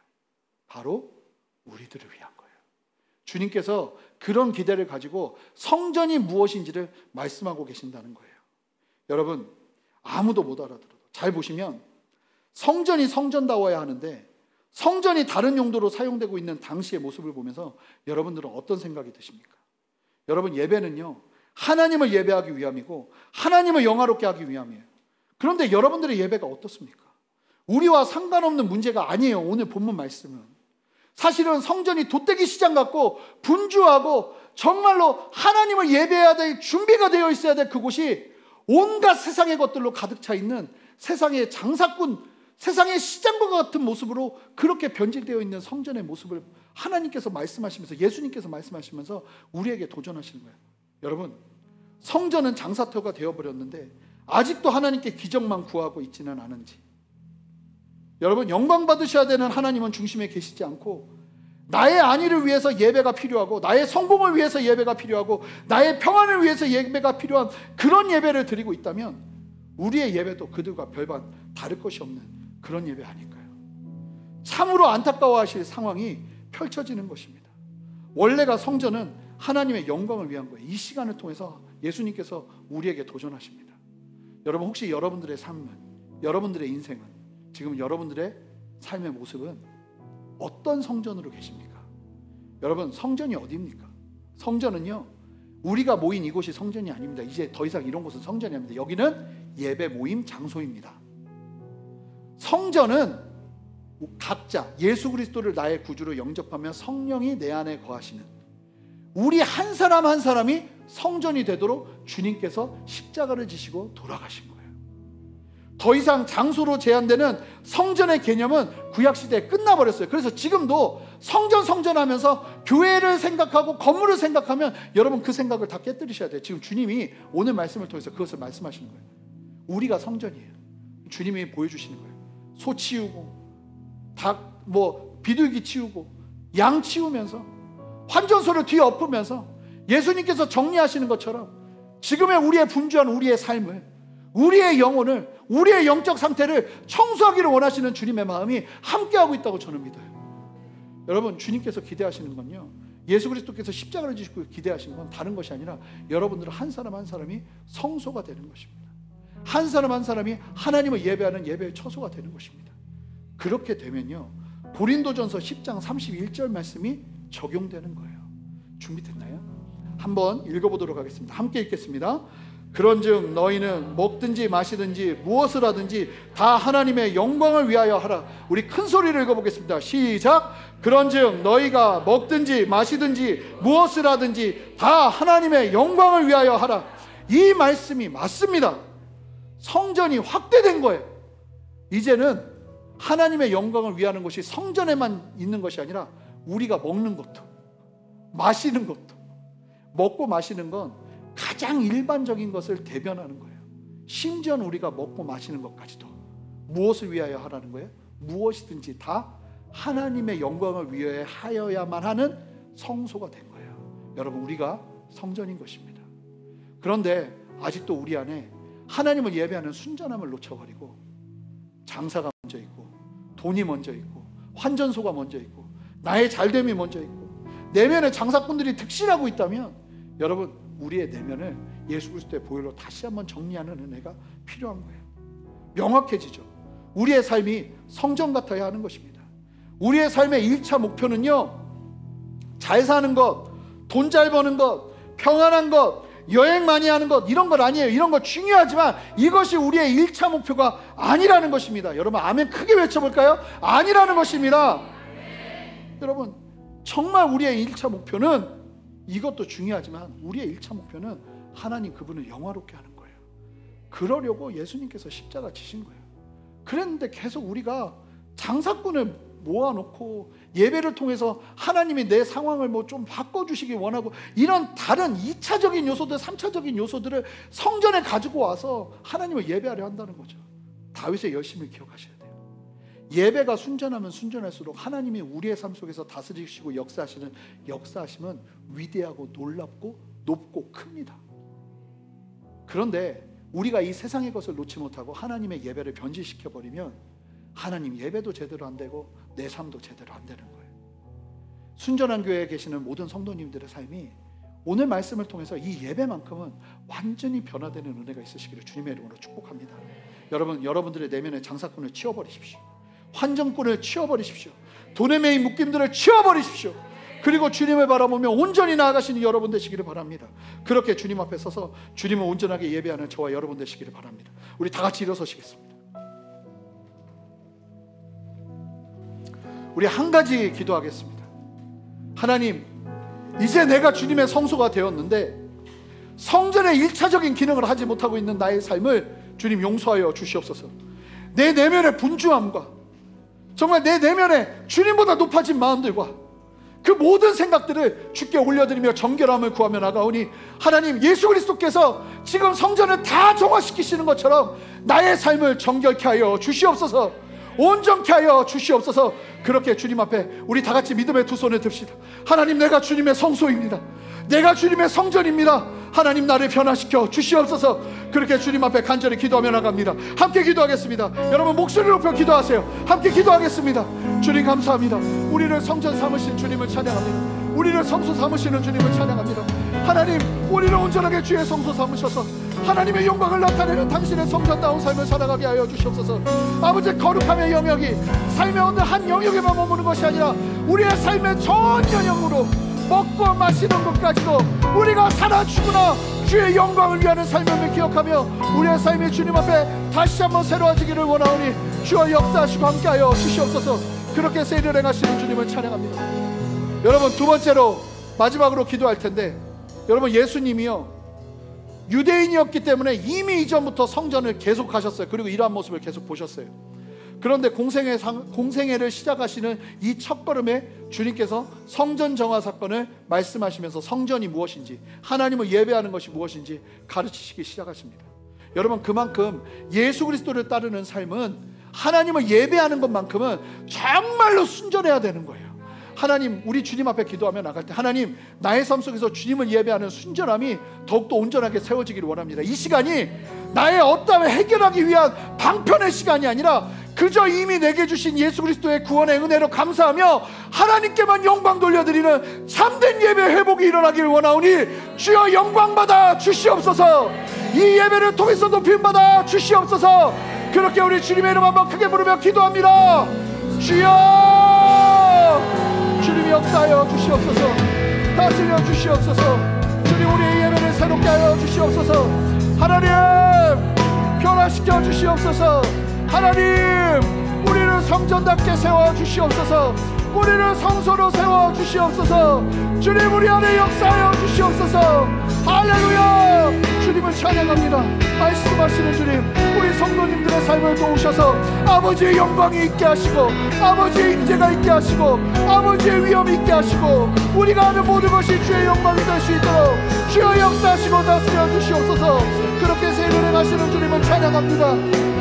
바로 우리들을 위한 거예요. 주님께서 그런 기대를 가지고 성전이 무엇인지를 말씀하고 계신다는 거예요. 여러분, 아무도 못 알아들어도 잘 보시면 성전이 성전다워야 하는데 성전이 다른 용도로 사용되고 있는 당시의 모습을 보면서 여러분들은 어떤 생각이 드십니까? 여러분, 예배는요, 하나님을 예배하기 위함이고 하나님을 영화롭게 하기 위함이에요. 그런데 여러분들의 예배가 어떻습니까? 우리와 상관없는 문제가 아니에요. 오늘 본문 말씀은 사실은 성전이 돛대기 시장 같고 분주하고 정말로 하나님을 예배해야 될 준비가 되어 있어야 될 그곳이 온갖 세상의 것들로 가득 차 있는 세상의 장사꾼, 세상의 시장과 같은 모습으로 그렇게 변질되어 있는 성전의 모습을 하나님께서 말씀하시면서, 예수님께서 말씀하시면서 우리에게 도전하시는 거예요. 여러분, 성전은 장사터가 되어버렸는데 아직도 하나님께 기적만 구하고 있지는 않은지, 여러분, 영광 받으셔야 되는 하나님은 중심에 계시지 않고 나의 안위를 위해서 예배가 필요하고, 나의 성공을 위해서 예배가 필요하고, 나의 평안을 위해서 예배가 필요한 그런 예배를 드리고 있다면 우리의 예배도 그들과 별반 다를 것이 없는 그런 예배 아닐까요? 참으로 안타까워하실 상황이 펼쳐지는 것입니다. 원래가 성전은 하나님의 영광을 위한 거예요. 이 시간을 통해서 예수님께서 우리에게 도전하십니다. 여러분, 혹시 여러분들의 삶은, 여러분들의 인생은, 지금 여러분들의 삶의 모습은 어떤 성전으로 계십니까? 여러분, 성전이 어디입니까? 성전은요, 우리가 모인 이곳이 성전이 아닙니다. 이제 더 이상 이런 곳은 성전이 아닙니다. 여기는 예배 모임 장소입니다. 성전은 각자 예수 그리스도를 나의 구주로 영접하며 성령이 내 안에 거하시는, 우리 한 사람 한 사람이 성전이 되도록 주님께서 십자가를 지시고 돌아가신 거예요. 더 이상 장소로 제한되는 성전의 개념은 구약시대에 끝나버렸어요. 그래서 지금도 성전 하면서 교회를 생각하고 건물을 생각하면 여러분 그 생각을 다 깨뜨리셔야 돼요. 지금 주님이 오늘 말씀을 통해서 그것을 말씀하시는 거예요. 우리가 성전이에요. 주님이 보여주시는 거예요. 소 치우고 닭 비둘기 치우고 양 치우면서 환전소를 뒤엎으면서 예수님께서 정리하시는 것처럼 지금의 우리의 분주한 우리의 삶을, 우리의 영혼을, 우리의 영적 상태를 청소하기를 원하시는 주님의 마음이 함께하고 있다고 저는 믿어요. 여러분, 주님께서 기대하시는 건요, 예수 그리스도께서 십자가를 지시고 기대하시는 건 다른 것이 아니라 여러분들 한 사람 한 사람이 성소가 되는 것입니다. 한 사람 한 사람이 하나님을 예배하는 예배의 처소가 되는 것입니다. 그렇게 되면요, 고린도전서 10장 31절 말씀이 적용되는 거예요. 준비됐나요? 한번 읽어보도록 하겠습니다. 함께 읽겠습니다. 그런즉 너희는 먹든지 마시든지 무엇을 하든지 다 하나님의 영광을 위하여 하라. 우리 큰 소리를 읽어보겠습니다. 시작. 그런즉 너희가 먹든지 마시든지 무엇을 하든지 다 하나님의 영광을 위하여 하라. 이 말씀이 맞습니다. 성전이 확대된 거예요. 이제는 하나님의 영광을 위하는 것이 성전에만 있는 것이 아니라 우리가 먹는 것도, 마시는 것도, 먹고 마시는 건 가장 일반적인 것을 대변하는 거예요. 심지어는 우리가 먹고 마시는 것까지도 무엇을 위하여 하라는 거예요? 무엇이든지 다 하나님의 영광을 위하여 하여야만 하는 성소가 된 거예요. 여러분, 우리가 성전인 것입니다. 그런데 아직도 우리 안에 하나님을 예배하는 순전함을 놓쳐버리고 장사가 먼저 있고, 돈이 먼저 있고, 환전소가 먼저 있고, 나의 잘됨이 먼저 있고, 내면에 장사꾼들이 득실하고 있다면 여러분, 우리의 내면을 예수 그리스도의 보혈로 다시 한번 정리하는 은혜가 필요한 거예요. 명확해지죠. 우리의 삶이 성전 같아야 하는 것입니다. 우리의 삶의 1차 목표는요, 잘 사는 것, 돈 잘 버는 것, 평안한 것, 여행 많이 하는 것, 이런 것 아니에요. 이런 거 중요하지만 이것이 우리의 1차 목표가 아니라는 것입니다. 여러분, 아멘 크게 외쳐볼까요? 아니라는 것입니다. 여러분, 정말 우리의 1차 목표는, 이것도 중요하지만 우리의 1차 목표는 하나님 그분을 영화롭게 하는 거예요. 그러려고 예수님께서 십자가 지신 거예요. 그랬는데 계속 우리가 장사꾼을 모아놓고 예배를 통해서 하나님이 내 상황을 좀 바꿔주시기 원하고, 이런 다른 2차적인 요소들, 3차적인 요소들을 성전에 가지고 와서 하나님을 예배하려 한다는 거죠. 다윗의 열심을 기억하셔야 돼요. 예배가 순전하면 순전할수록 하나님이 우리의 삶 속에서 다스리시고 역사하심은 위대하고 놀랍고 높고 큽니다. 그런데 우리가 이 세상의 것을 놓지 못하고 하나님의 예배를 변질시켜버리면 하나님 예배도 제대로 안 되고 내 삶도 제대로 안 되는 거예요. 순전한 교회에 계시는 모든 성도님들의 삶이 오늘 말씀을 통해서 이 예배만큼은 완전히 변화되는 은혜가 있으시기를 주님의 이름으로 축복합니다. 여러분, 여러분들의 내면의 장사꾼을 치워버리십시오. 환전꾼을 치워버리십시오. 돈에 매인 묶임들을 치워버리십시오. 그리고 주님을 바라보며 온전히 나아가시는 여러분 되시기를 바랍니다. 그렇게 주님 앞에 서서 주님을 온전하게 예배하는 저와 여러분 되시기를 바랍니다. 우리 다 같이 일어서시겠습니다. 우리 한 가지 기도하겠습니다. 하나님, 이제 내가 주님의 성소가 되었는데 성전의 1차적인 기능을 하지 못하고 있는 나의 삶을 주님 용서하여 주시옵소서. 내 내면의 분주함과 정말 내 내면에 주님보다 높아진 마음들과 그 모든 생각들을 주께 올려드리며 정결함을 구하며 나가오니 하나님, 예수 그리스도께서 지금 성전을 다 정화시키시는 것처럼 나의 삶을 정결케 하여 주시옵소서. 온전케 하여 주시옵소서. 그렇게 주님 앞에 우리 다 같이 믿음의 두 손을 듭시다. 하나님, 내가 주님의 성소입니다. 내가 주님의 성전입니다. 하나님, 나를 변화시켜 주시옵소서. 그렇게 주님 앞에 간절히 기도하며 나갑니다. 함께 기도하겠습니다. 여러분 목소리 높여 기도하세요. 함께 기도하겠습니다. 주님 감사합니다. 우리를 성전 삼으신 주님을 찬양합니다. 우리를 성소 삼으시는 주님을 찬양합니다. 하나님, 우리를 온전하게 주의 성소 삼으셔서 하나님의 영광을 나타내는 당신의 성전다운 삶을 살아가게 하여 주시옵소서. 아버지, 거룩함의 영역이 삶의 어느 한 영역에만 머무는 것이 아니라 우리의 삶의 전 영역으로 먹고 마시는 것까지도 우리가 살아 죽으나 주의 영광을 위하는 삶을 기억하며 우리의 삶이 주님 앞에 다시 한번 새로워지기를 원하오니 주여 역사하시고 함께하여 주시옵소서. 그렇게 세일을 행하시는 주님을 찬양합니다. 여러분, 두 번째로 마지막으로 기도할 텐데, 여러분, 예수님이요 유대인이었기 때문에 이미 이전부터 성전을 계속 하셨어요. 그리고 이러한 모습을 계속 보셨어요. 그런데 공생애를 시작하시는 이 첫걸음에 주님께서 성전 정화 사건을 말씀하시면서 성전이 무엇인지, 하나님을 예배하는 것이 무엇인지 가르치시기 시작하십니다. 여러분, 그만큼 예수 그리스도를 따르는 삶은 하나님을 예배하는 것만큼은 정말로 순전해야 되는 거예요. 하나님, 우리 주님 앞에 기도하며 나갈 때 하나님, 나의 삶 속에서 주님을 예배하는 순전함이 더욱더 온전하게 세워지기를 원합니다. 이 시간이 나의 어떠함을 해결하기 위한 방편의 시간이 아니라 그저 이미 내게 주신 예수 그리스도의 구원의 은혜로 감사하며 하나님께만 영광 돌려드리는 참된 예배 회복이 일어나기를 원하오니 주여 영광받아 주시옵소서. 이 예배를 통해서 높임받아 주시옵소서. 그렇게 우리 주님의 이름 한번 크게 부르며 기도합니다. 주여, 주님이 역사하여 주시옵소서. 다스려 주시옵소서. 주님, 우리의 예배를 새롭게 하여 주시옵소서. 하나님, 변화시켜 주시옵소서. 하나님, 우리를 성전답게 세워 주시옵소서. 우리를 성소로 세워 주시옵소서. 주님, 우리 안에 역사하여 주시옵소서. 할렐루야. 주님을 찬양합니다. 말씀하시는 주님, 우리 성도님들의 삶을 도우셔서 아버지의 영광이 있게 하시고 아버지의 임재가 있게 하시고 아버지의 위엄이 있게 하시고 우리가 하는 모든 것이 주의 영광이 될 수 있도록 주여 역사하시고 다스려 주시옵소서. 그렇게 세일을 행하시는 주님을 찬양합니다.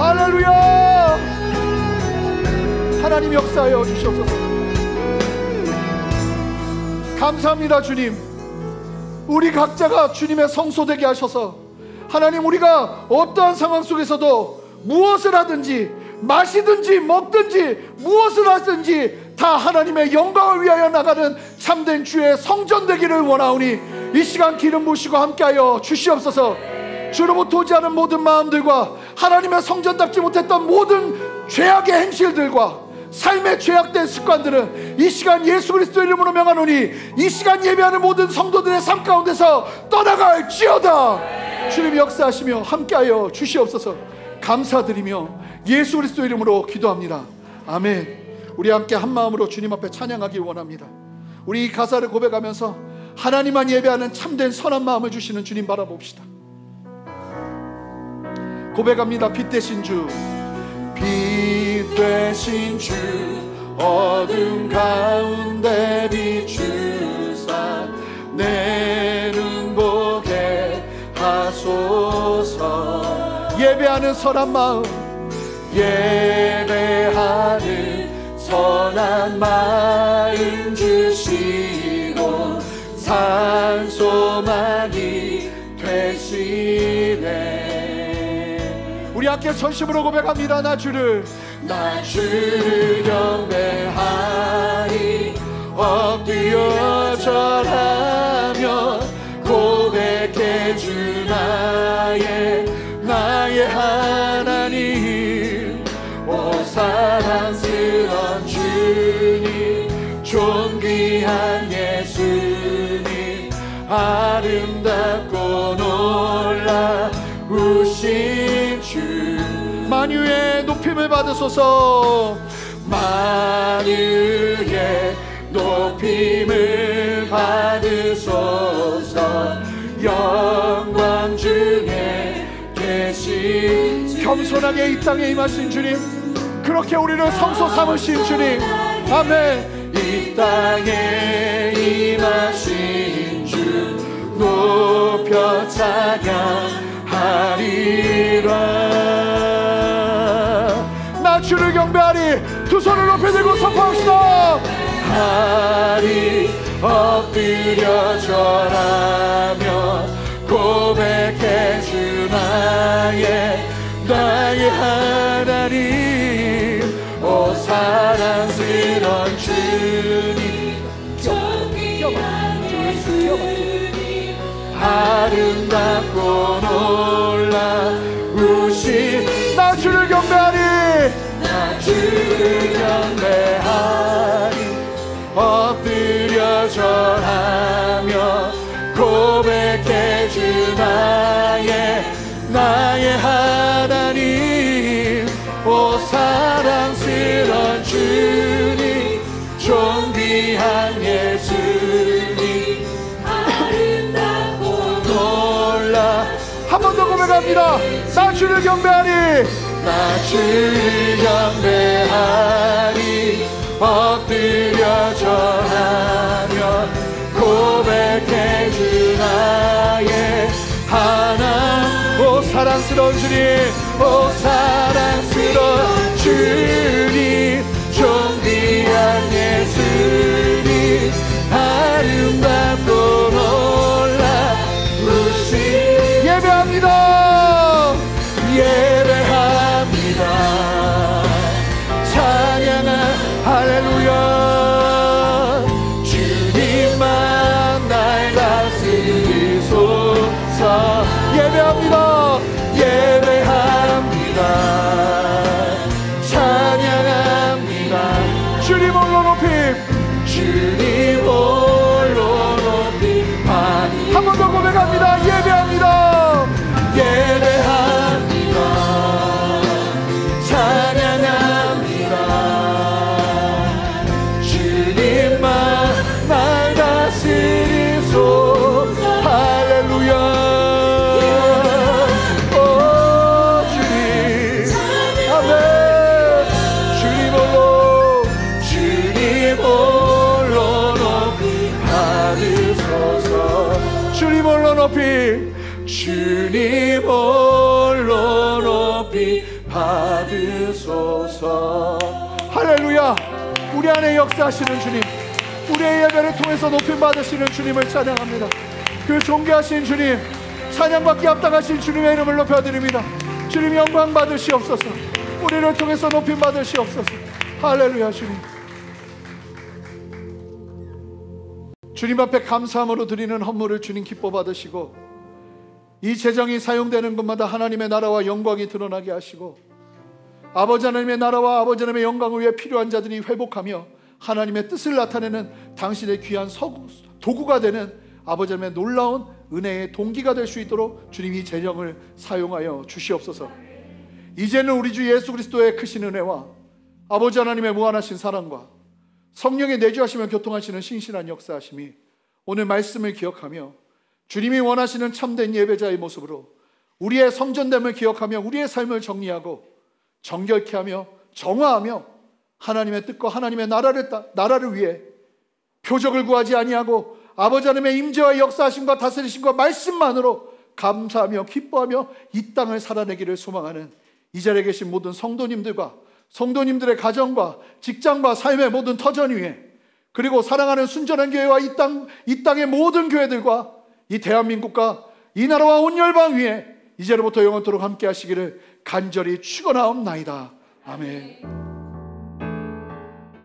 할렐루야. 하나님 역사하여 주시옵소서. 감사합니다. 주님, 우리 각자가 주님의 성소 되게 하셔서 하나님, 우리가 어떠한 상황 속에서도 무엇을 하든지 마시든지 먹든지 무엇을 하든지 다 하나님의 영광을 위하여 나가는 참된 주의 성전 되기를 원하오니 이 시간 기름 부으시고 함께하여 주시옵소서. 주로부터 오지 않은 모든 마음들과 하나님의 성전답지 못했던 모든 죄악의 행실들과 삶의 죄악된 습관들은 이 시간 예수 그리스도 이름으로 명하노니 이 시간 예배하는 모든 성도들의 삶 가운데서 떠나갈지어다. 주님 역사하시며 함께하여 주시옵소서. 감사드리며 예수 그리스도 이름으로 기도합니다. 아멘. 우리 함께 한 마음으로 주님 앞에 찬양하기 원합니다. 우리 이 가사를 고백하면서 하나님만 예배하는 참된 선한 마음을 주시는 주님 바라봅시다. 고백합니다. 빛 되신 주, 빛 되신 주, 어둠 가운데 비추사 내 눈 보게 하소서. 예배하는 선한 마음, 예배하는 선한 마음 주시고 산소만이 되시네. 우리 함께 전심으로 고백합니다. 나 주를 경배하리. 엎드려 절하며 고백해 주 나의 하나님. 오 사랑스런 주님, 존귀한 예수님, 아름답고 놀라우신 주, 만유의 높임을 받으소서. 만유의 높임을 받으소서. 겸손하게 이 땅에 임하신 주님, 그렇게 우리를 성소 삼으신 주님, 아멘. 이 땅에 임하신 주 높여 찬양하리라. 나 주를 경배하리. 두 손을 높이 들고 선포합시다. 하리 엎드려 절하며 고백해 주 나의 하나님. 오 사랑스런 주님, 주님 아름답고 놀라우신. 나 주를 경배하리. 나 주를 경배하리. 엎드려 절하며 고백해 주 나의 하나님. 오 사랑스런 주님, 존귀한 예수님 아름답고 놀라. 한 번 더 고백합니다. 나 주를 경배하리. 나 주를 경배하리. 엎드려 절하며 고백해 주 나의 하나님. 오 사랑스러운 주님, 오 사랑스러운 주님, 존귀한 예수님 아름답고 놀라우신. 예배합니다. 예배합니다. 찬양하 할렐루야. 주님만 날 다스리소서. 예배합니다. 예배합니다. 찬양합니다. 주님 홀로 높임. 주님 홀로 높임. 한 번 더 고백합니다. 예배합니다. 예배합니다. 찬양합니다. 주님만 날 다스리소서. 할렐루야. 주님 홀로 높이. 주님 홀로 높이 받으소서. 할렐루야. 우리 안에 역사하시는 주님, 우리의 예배를 통해서 높임 받으시는 주님을 찬양합니다. 그 존귀하신 주님, 찬양받기 합당하신 주님의 이름을 높여드립니다. 주님 영광 받으시옵소서. 우리를 통해서 높임 받으시옵소서. 할렐루야. 주님 앞에 감사함으로 드리는 헌물을 주님 기뻐 받으시고, 이 재정이 사용되는 곳마다 하나님의 나라와 영광이 드러나게 하시고, 아버지 하나님의 나라와 아버지 하나님의 영광을 위해 필요한 자들이 회복하며 하나님의 뜻을 나타내는 당신의 귀한 도구가 되는 아버지 하나님의 놀라운 은혜의 동기가 될 수 있도록 주님 이 재정을 사용하여 주시옵소서. 이제는 우리 주 예수 그리스도의 크신 은혜와 아버지 하나님의 무한하신 사랑과 성령의 내주하시며 교통하시는 신실한 역사하심이 오늘 말씀을 기억하며 주님이 원하시는 참된 예배자의 모습으로 우리의 성전됨을 기억하며 우리의 삶을 정리하고 정결케 하며 정화하며 하나님의 뜻과 하나님의 나라를 위해 표적을 구하지 아니하고 아버지 하나님의 임재와 역사하심과 다스리심과 말씀만으로 감사하며 기뻐하며 이 땅을 살아내기를 소망하는 이 자리에 계신 모든 성도님들과 성도님들의 가정과 직장과 삶의 모든 터전 위에, 그리고 사랑하는 순전한 교회와 이 땅의 모든 교회들과 이 대한민국과 이 나라와 온 열방 위에 이제로부터 영원토록 함께 하시기를 간절히 축원하옵나이다. 아멘.